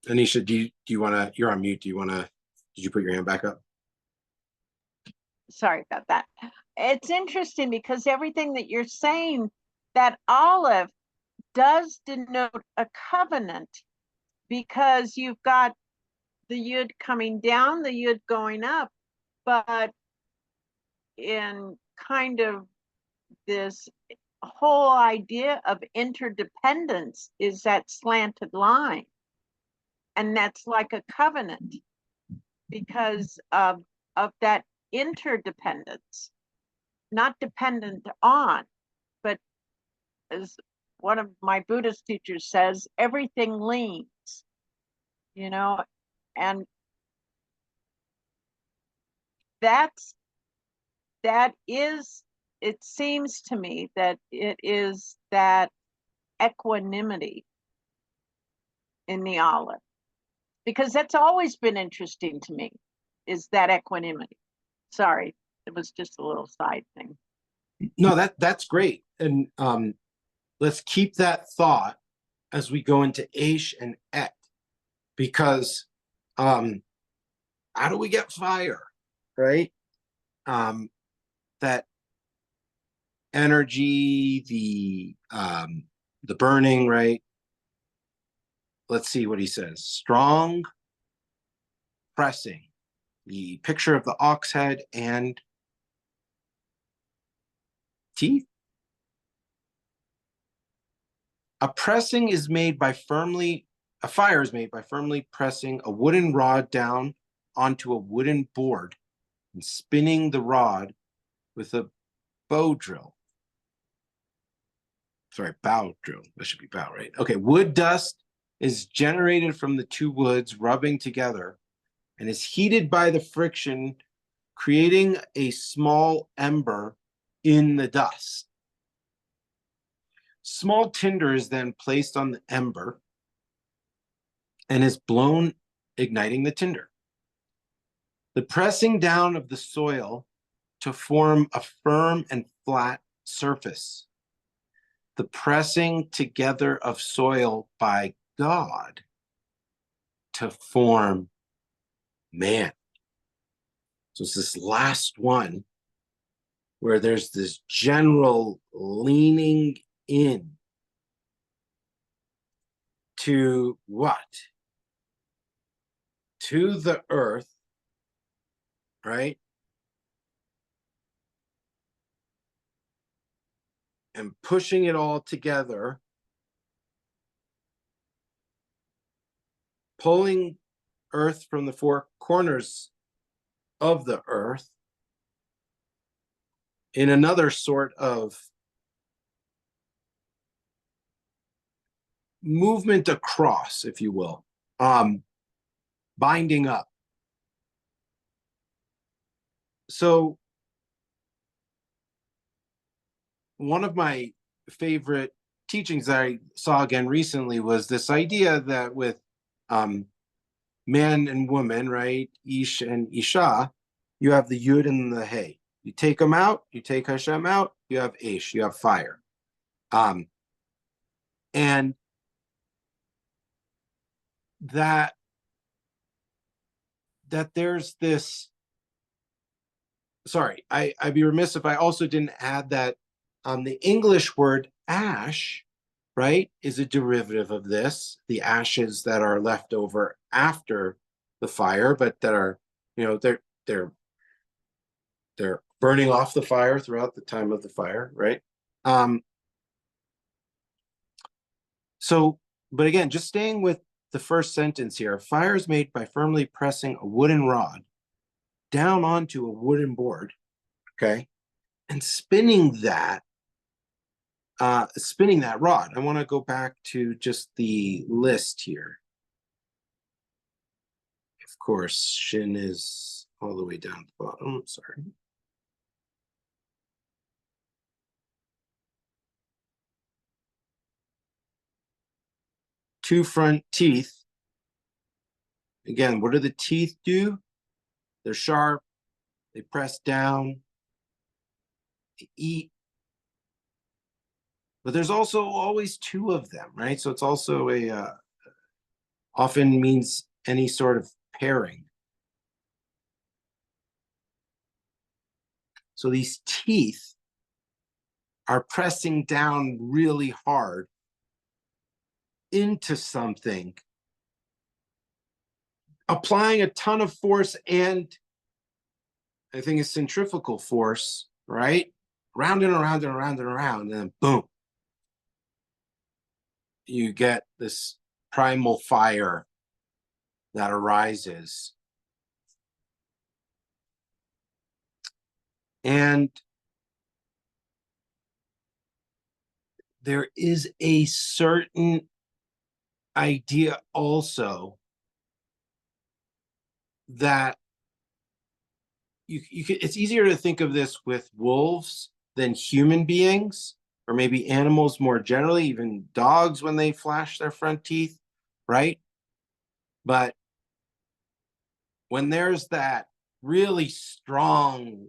it. Anisha, do you want to, you're on mute. Did you put your hand back up? Sorry about that. It's interesting because everything that you're saying, that olive does denote a covenant, because you've got the yud coming down, the yud going up, but in kind of this whole idea of interdependence is that slanted line. And that's like a covenant because of that interdependence, not dependent on, but as one of my Buddhist teachers says, everything leans, you know, and that is, it seems to me that it is that equanimity in the olive, because that's always been interesting to me, is that equanimity. Sorry, it was just a little side thing. No, that's great. And let's keep that thought as we go into Aish and Et, because how do we get fire, right? That energy, the burning, right? Let's see what he says. Strong pressing, the picture of the ox head and teeth. A fire is made by firmly pressing a wooden rod down onto a wooden board and spinning the rod with a bow drill. Sorry, bow drill. That should be bow, right? Okay, wood dust is generated from the two woods rubbing together and is heated by the friction, creating a small ember in the dust. Small tinder is then placed on the ember and is blown, igniting the tinder. The pressing down of the soil to form a firm and flat surface. The pressing together of soil by God to form man. So it's this last one where there's this general leaning in to what? To the earth, right? And pushing it all together, pulling earth from the four corners of the earth in another sort of movement across, if you will, binding up. So one of my favorite teachings that I saw again recently was this idea that with man and woman, right, Ish and Isha, you have the Yud and the Hey. You take them out, you take Hashem out, you have Aish, you have fire. And that there's this, sorry, I'd be remiss if I also didn't add that the English word ash, right, is a derivative of this, the ashes that are left over after the fire, but that are, you know, they're burning off the fire throughout the time of the fire, right? So, but again, just staying with the first sentence here, fire is made by firmly pressing a wooden rod down onto a wooden board, okay, and spinning that rod. I want to go back to just the list here. Of course, Shin is all the way down at the bottom. Sorry. Two front teeth. Again, what do the teeth do? They're sharp. They press down. They eat. but there's also always two of them, right? So it's also often means any sort of pairing. So these teeth are pressing down really hard into something, applying a ton of force, and I think it's centrifugal force, right? Round and around and around and around, and then boom. You get this primal fire that arises. And there is a certain idea also that you can, it's easier to think of this with wolves than human beings, or maybe animals more generally, even dogs when they flash their front teeth, right? But when there's that really strong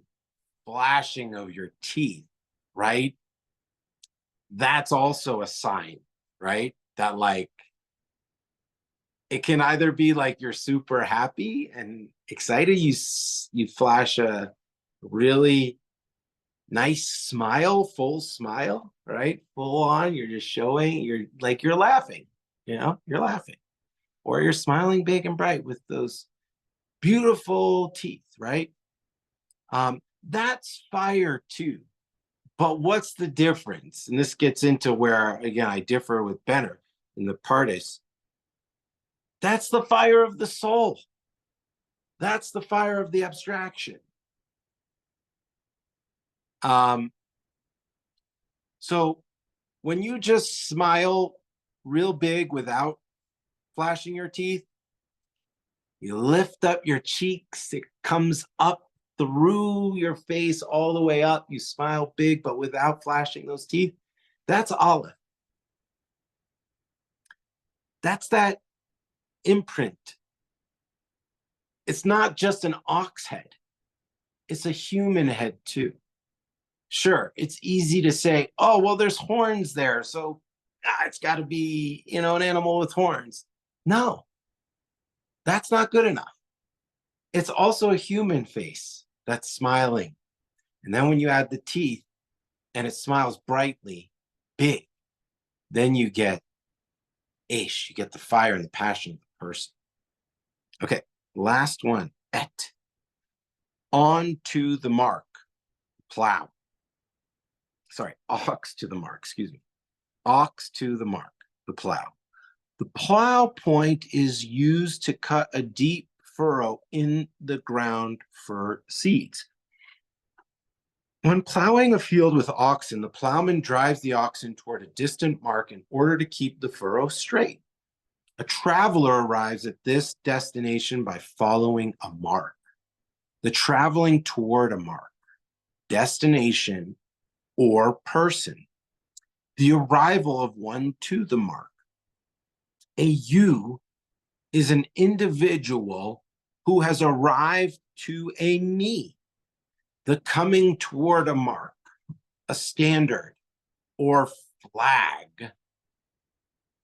flashing of your teeth, right? That's also a sign, right? That like, it can either be like you're super happy and excited, you flash a really nice smile, full smile, right? Full on, you're just showing, you're like, you're laughing, you're laughing. Or you're smiling big and bright with those beautiful teeth, right? That's fire too. But what's the difference? And this gets into where, again, I differ with Benner in the Pardes. That's the fire of the soul. That's the fire of the abstraction. So when you just smile real big without flashing your teeth, you lift up your cheeks, it comes up through your face all the way up. You smile big, but without flashing those teeth. That's Aleph. That's that imprint. It's not just an ox head. It's a human head too. Sure, it's easy to say, oh, well, there's horns there, so it's got to be, an animal with horns. No, that's not good enough. It's also a human face that's smiling. And then when you add the teeth and it smiles brightly, big, then you get Aish, you get the fire and the passion of the person. Okay, last one, Et. On to the mark, plow. Sorry, ox to the mark, excuse me. Ox to the mark, the plow. The plow point is used to cut a deep furrow in the ground for seeds. When plowing a field with oxen, the plowman drives the oxen toward a distant mark in order to keep the furrow straight. A traveler arrives at this destination by following a mark. The traveling toward a mark, destination, or person. The arrival of one to the mark. A you is an individual who has arrived to a me. The coming toward a mark, a standard, or flag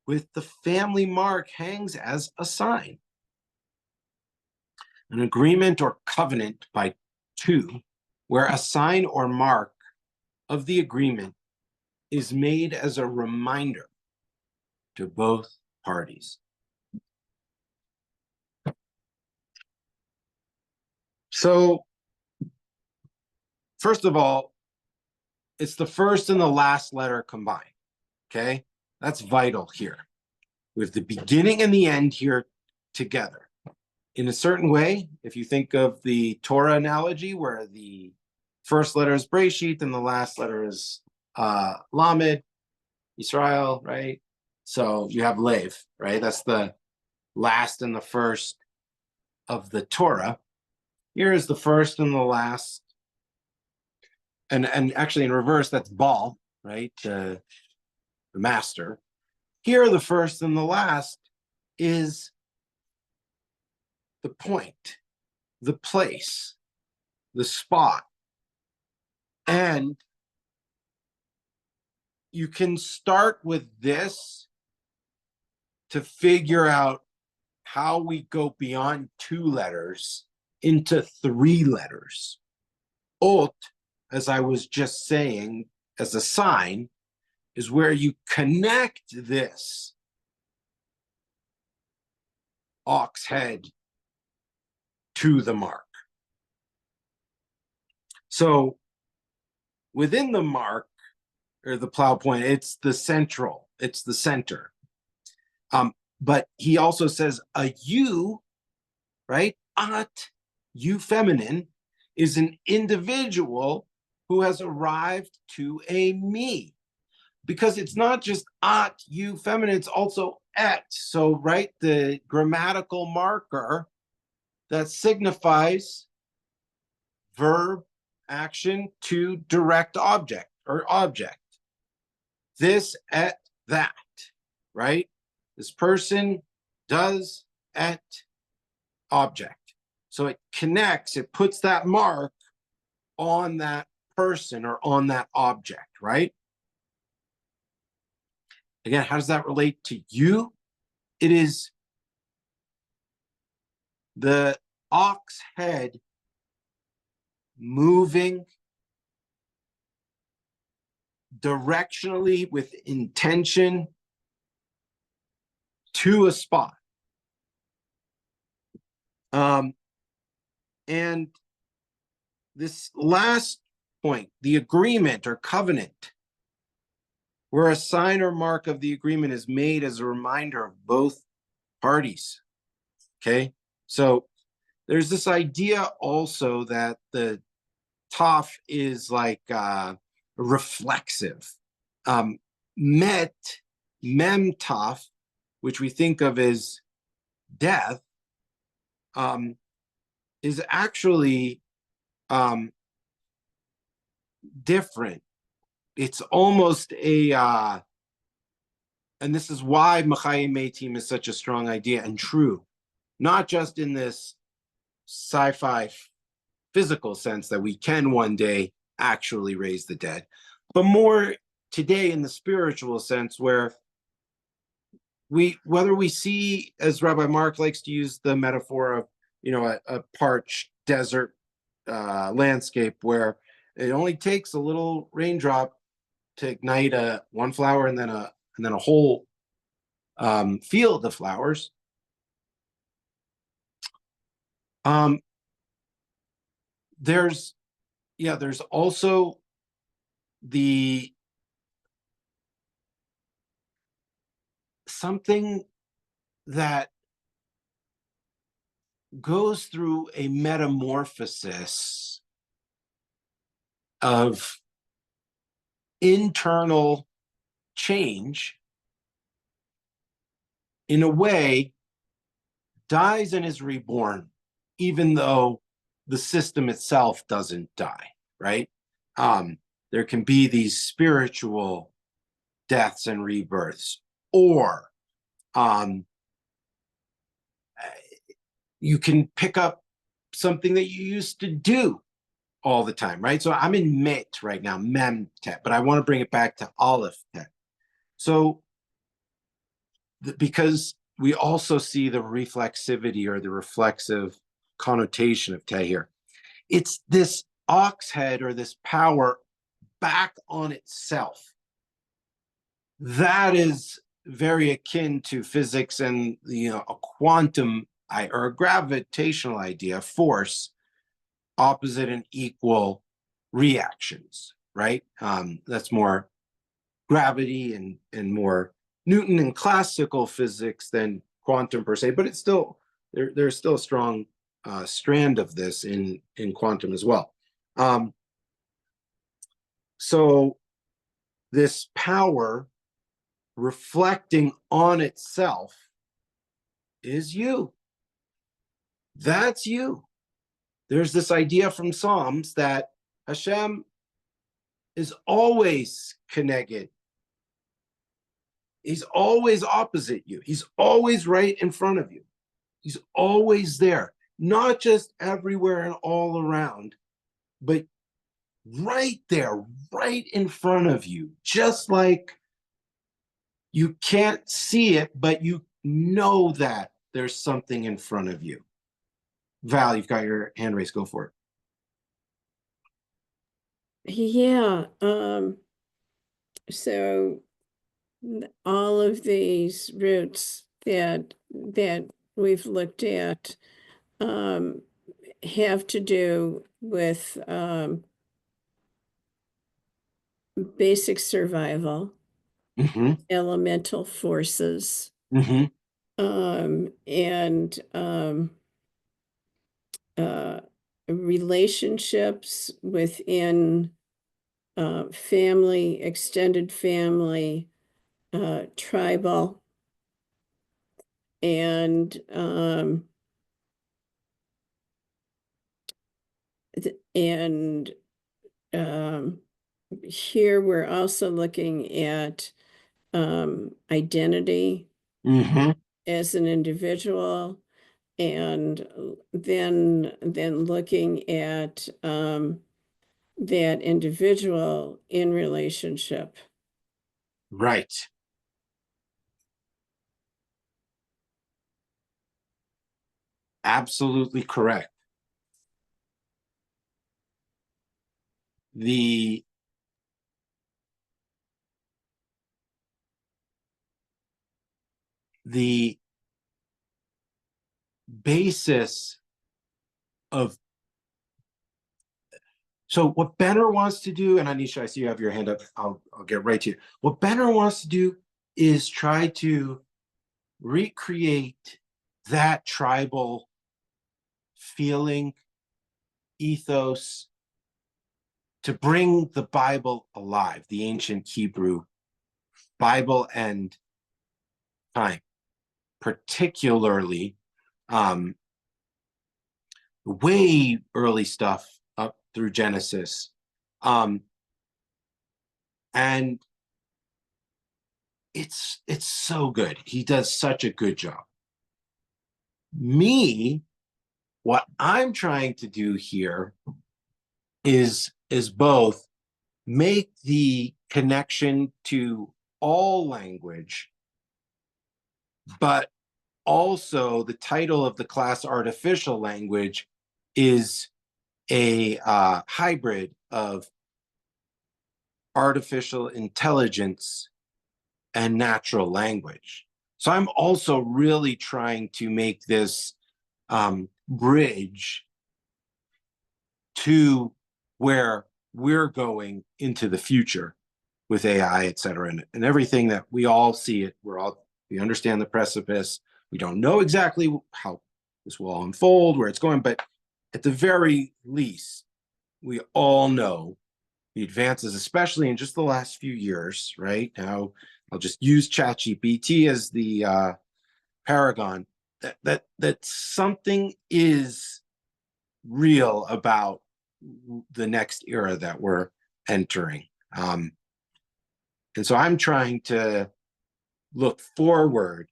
with the family mark hangs as a sign. An agreement or covenant by two, where a sign or mark of the agreement is made as a reminder to both parties. So, first of all, it's the first and the last letter combined, okay? That's vital here. With the beginning and the end here together. In a certain way, if you think of the Torah analogy, where the first letter is Breshit and the last letter is Lamed, Israel, right? So you have Lev, right? That's the last and the first of the Torah. Here is the first and the last. And actually in reverse, that's Baal, right? The master. Here, the first and the last is the point, the place, the spot. And you can start with this to figure out how we go beyond 2 letters into 3 letters. Ot, as I was just saying, as a sign, is where you connect this ox head to the mark. So within the mark or the plow point, it's the central, it's the center. But he also says a you, right? At, you feminine, is an individual who has arrived to a me. Because it's not just at, you feminine, it's also et. So, right, the grammatical marker that signifies verb, action to direct object or object. This, et, that, right? This person does, et, object. So it connects, it puts that mark on that person or on that object, right? Again, how does that relate to you? It is the ox head moving directionally with intention to a spot. And this last point, the agreement or covenant, where a sign or mark of the agreement is made as a reminder of both parties. Okay, so there's this idea also that the taf is like reflexive. Met, mem taf, which we think of as death, is actually different. It's almost a, and this is why Mechayim Meitim is such a strong idea and true, not just in this sci-fi physical sense that we can one day actually raise the dead, but more today in the spiritual sense where whether we see, as Rabbi Mark likes to use the metaphor of, you know, a parched desert landscape where it only takes a little raindrop to ignite one flower and then a whole field of flowers. There's also the something that goes through a metamorphosis of internal change, in a way, dies and is reborn, even though the system itself doesn't die, right? There can be these spiritual deaths and rebirths, or you can pick up something that you used to do all the time, right? So I'm in met right now, mem tet, but I want to bring it back to aleph tet. So because we also see the reflexivity or the reflexive connotation of tet here. It's this ox head or this power back on itself. That is very akin to physics and, you know, a quantum or a gravitational idea, force, opposite and equal reactions, right? That's more gravity and more Newton and classical physics than quantum per se, but it's still, there's still a strong strand of this in quantum as well. So this power reflecting on itself is you. That's you. There's this idea from Psalms that Hashem is always connected. He's always opposite you. He's always right in front of you. He's always there, not just everywhere and all around, but right there, right in front of you, just like you can't see it, but you know that there's something in front of you. Val, you've got your hand raised. Go for it. Yeah, so all of these routes that we've looked at have to do with basic survival, Mm-hmm. elemental forces, Mm-hmm. and relationships within family, extended family, tribal, and and here we're also looking at identity Mm-hmm. as an individual, and then looking at that individual in relationship. Right. Absolutely correct. The basis of so what Benner wants to do, and Anisha, I see you have your hand up. I'll get right to you. What Benner wants to do is try to recreate that tribal feeling, ethos, to bring the Bible alive, the ancient Hebrew Bible and time, particularly way early stuff up through Genesis. And it's so good. He does such a good job. Me, what I'm trying to do here is both make the connection to all language, but also the title of the class, Artificial Language, is a hybrid of artificial intelligence and natural language. So I'm also really trying to make this bridge to where we're going into the future with AI, et cetera, and everything that we all see it. We understand the precipice. We don't know exactly how this will all unfold, where it's going, but at the very least, we all know the advances, especially in just the last few years, right? Now, I'll just use ChatGPT as the paragon, that something is real about the next era that we're entering. And so I'm trying to look forward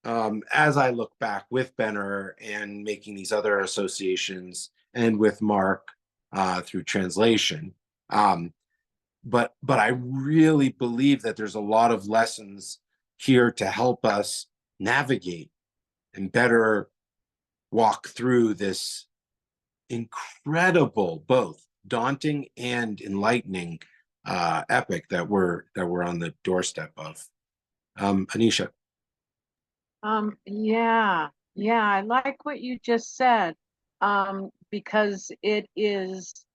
as I look back with Benner and making these other associations and with Mark through translation. But I really believe that there's a lot of lessons here to help us navigate and better walk through this incredible, both daunting and enlightening epic that we're on the doorstep of. Anisha. Yeah, I like what you just said, because it is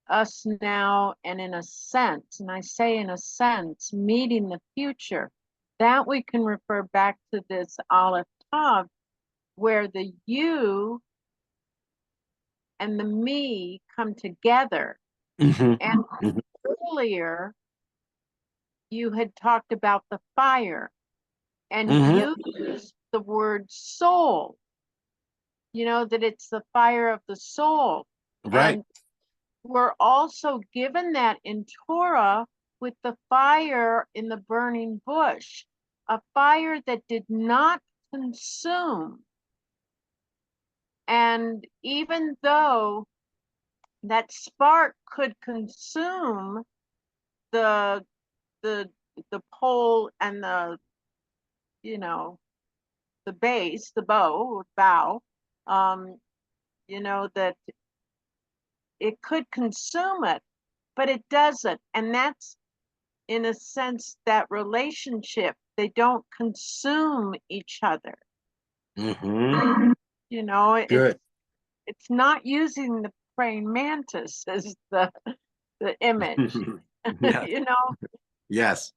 us now, and in a sense, and I say in a sense, meeting the future, that we can refer back to this Aleph Tav, where the you and the me come together. Mm-hmm. And Mhm. earlier, you had talked about the fire, and Mhm. used the word soul, that it's the fire of the soul. Right. And we're also given that in Torah with the fire in the burning bush, a fire that did not consume. And even though that spark could consume the the pole and the, you know, the base, the bow, you know, that it could consume it, but it doesn't. And that's, in a sense, that relationship. They don't consume each other. Mhm. You know, Good. it's not using the praying mantis as the image, Yeah. you know. Yes.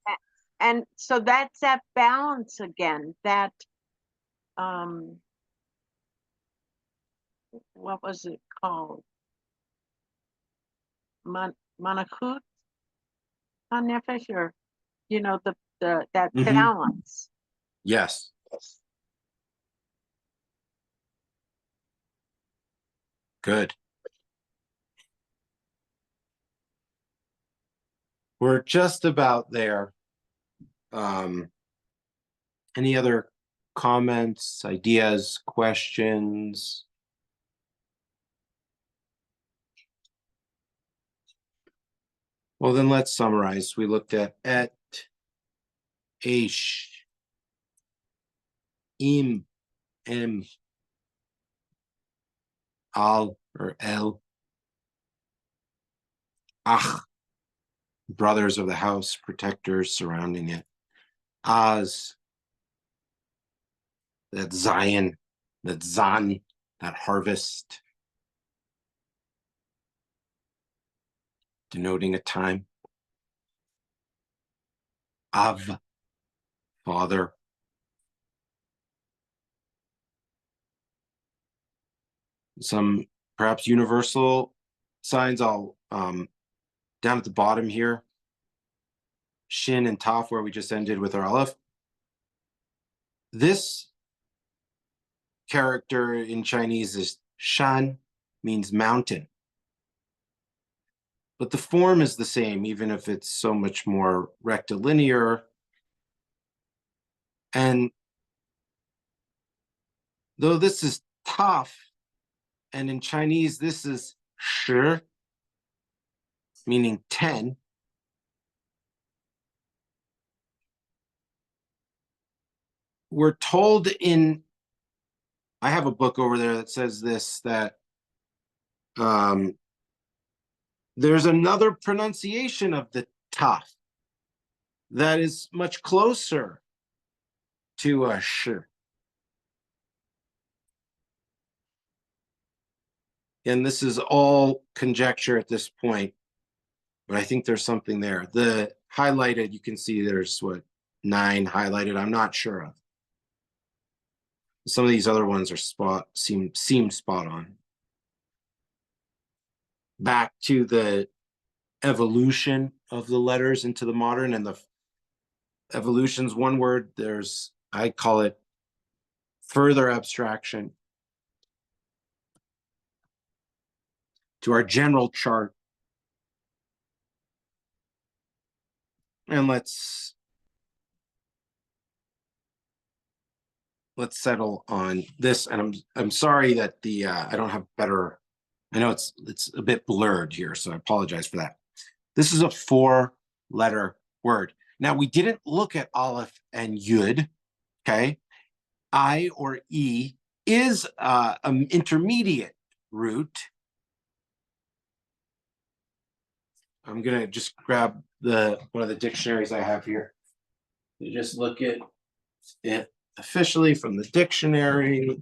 And so that's that balance again, that what was it called? Manakut Hanefesh, or, you know, that Mhm. balance. Yes. Good. We're just about there. Any other comments, ideas, questions? Well, then let's summarize. We looked at et, aish, im, em, al or el, ach, brothers of the house, protectors surrounding it, az, that Zion, that zan, that harvest, denoting a time, av, father, some perhaps universal signs. I'll down at the bottom here, shin and taf, where we just ended with our aleph. This character in Chinese is shan, means mountain, but the form is the same, even if it's so much more rectilinear. And though this is taf, and in Chinese this is shi, meaning 10, we're told in, I have a book over there that says this, that there's another pronunciation of the taf that is much closer to a sh. And this is all conjecture at this point, but I think there's something there. The highlighted, you can see there's what, 9 highlighted. I'm not sure of. Some of these other ones are seem spot on. Back to the evolution of the letters into the modern, and the evolution's one word. There's, I call it further abstraction to our general chart. And let's settle on this. And I'm sorry that the I don't have better, I know it's a bit blurred here, so I apologize for that. This is a 4-letter word. Now, we didn't look at aleph and yud, okay? I or e is an intermediate root. I'm gonna just grab one of the dictionaries I have here. You just look at it officially from the dictionary.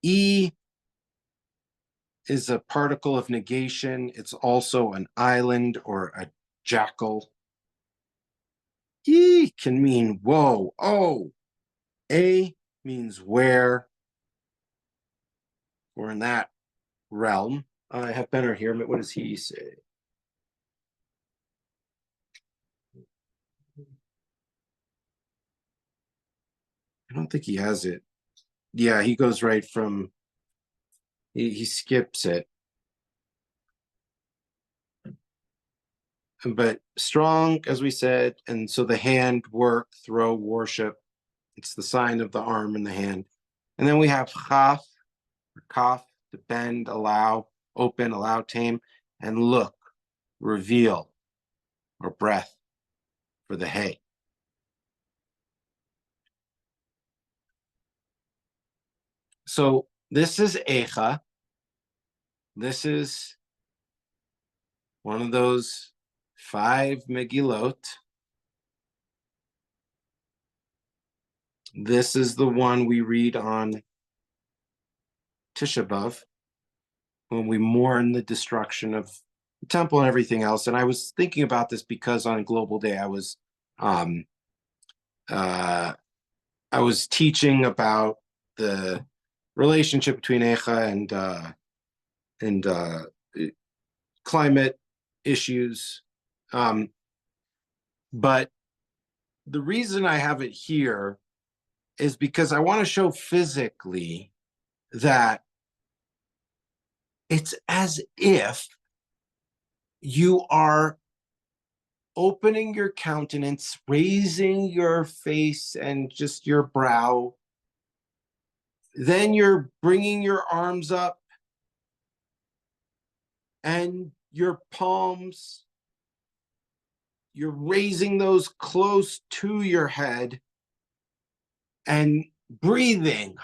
E is a particle of negation. It's also an island or a jackal. E can mean whoa, oh. A means where. We're in that realm. I have Benner here, but what does he say? I don't think he has it. Yeah, he goes right from, he skips it. But strong, as we said, and so the hand, work, throw, worship, It's the sign of the arm and the hand. And then we have chaf, or kaf, to bend, allow, open, allow, tame, and look, reveal, or breath for the hay. So this is Echa. This is one of those 5 Megillot. This is the one we read on Tisha B'Av when we mourn the destruction of the temple and everything else. And I was thinking about this because on Global Day I was teaching about the relationship between Echa and climate issues. But the reason I have it here is because I want to show physically that it's as if you are opening your countenance, raising your face and just your brow. Then you're bringing your arms up and your palms. You're raising those close to your head and breathing.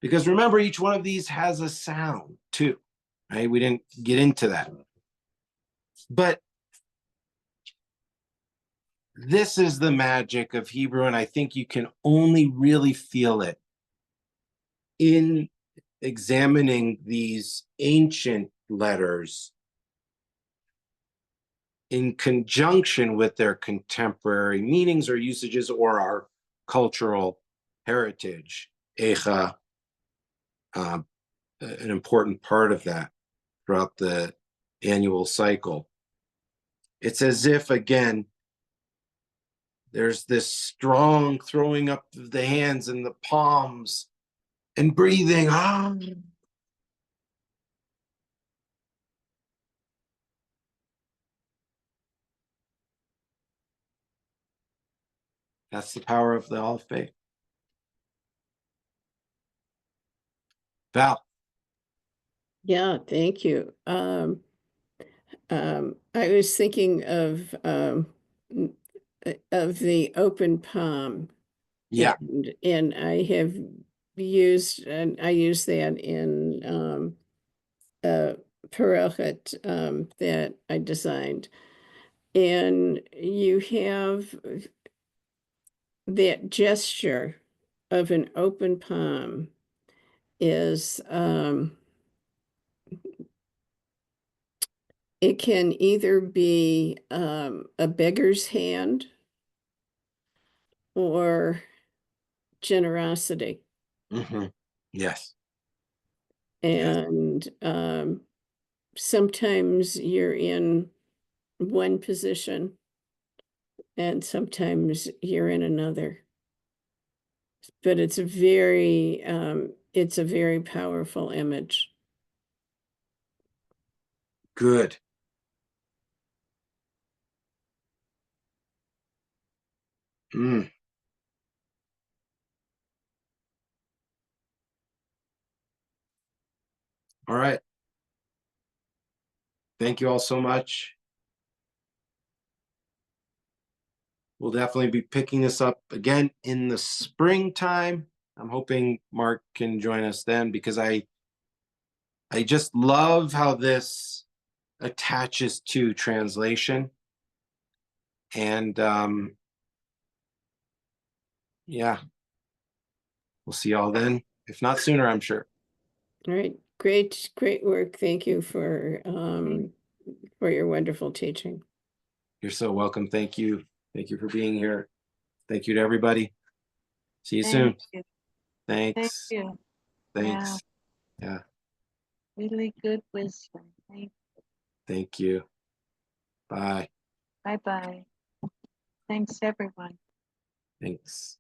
Because remember, each one of these has a sound too, right? We didn't get into that. But this is the magic of Hebrew, and I think you can only really feel it in examining these ancient letters in conjunction with their contemporary meanings or usages or our cultural heritage. Echa, an important part of that throughout the annual cycle. It's as if, again, there's this strong throwing up of the hands and the palms and breathing. That's the power of the Aleph Beit. Val. Yeah, thank you. I was thinking of the open palm. Yeah. And I have used, and I use that in Parochet that I designed. And you have that gesture of an open palm is it can either be a beggar's hand or generosity. Yes. And sometimes you're in one position and sometimes you're in another. But it's a very powerful image. Good. All right. Thank you all so much. We'll definitely be picking this up again in the springtime. I'm hoping Mark can join us then because I just love how this attaches to translation. And yeah, we'll see y'all then, if not sooner, I'm sure. All right. Great work. Thank you for your wonderful teaching. You're so welcome. Thank you. Thank you for being here. Thank you to everybody. See you soon. Thank you. Thanks. Thank you. Thanks. Yeah. Really good wisdom. Thank you. Bye. Bye-bye. Thanks, everyone. Thanks.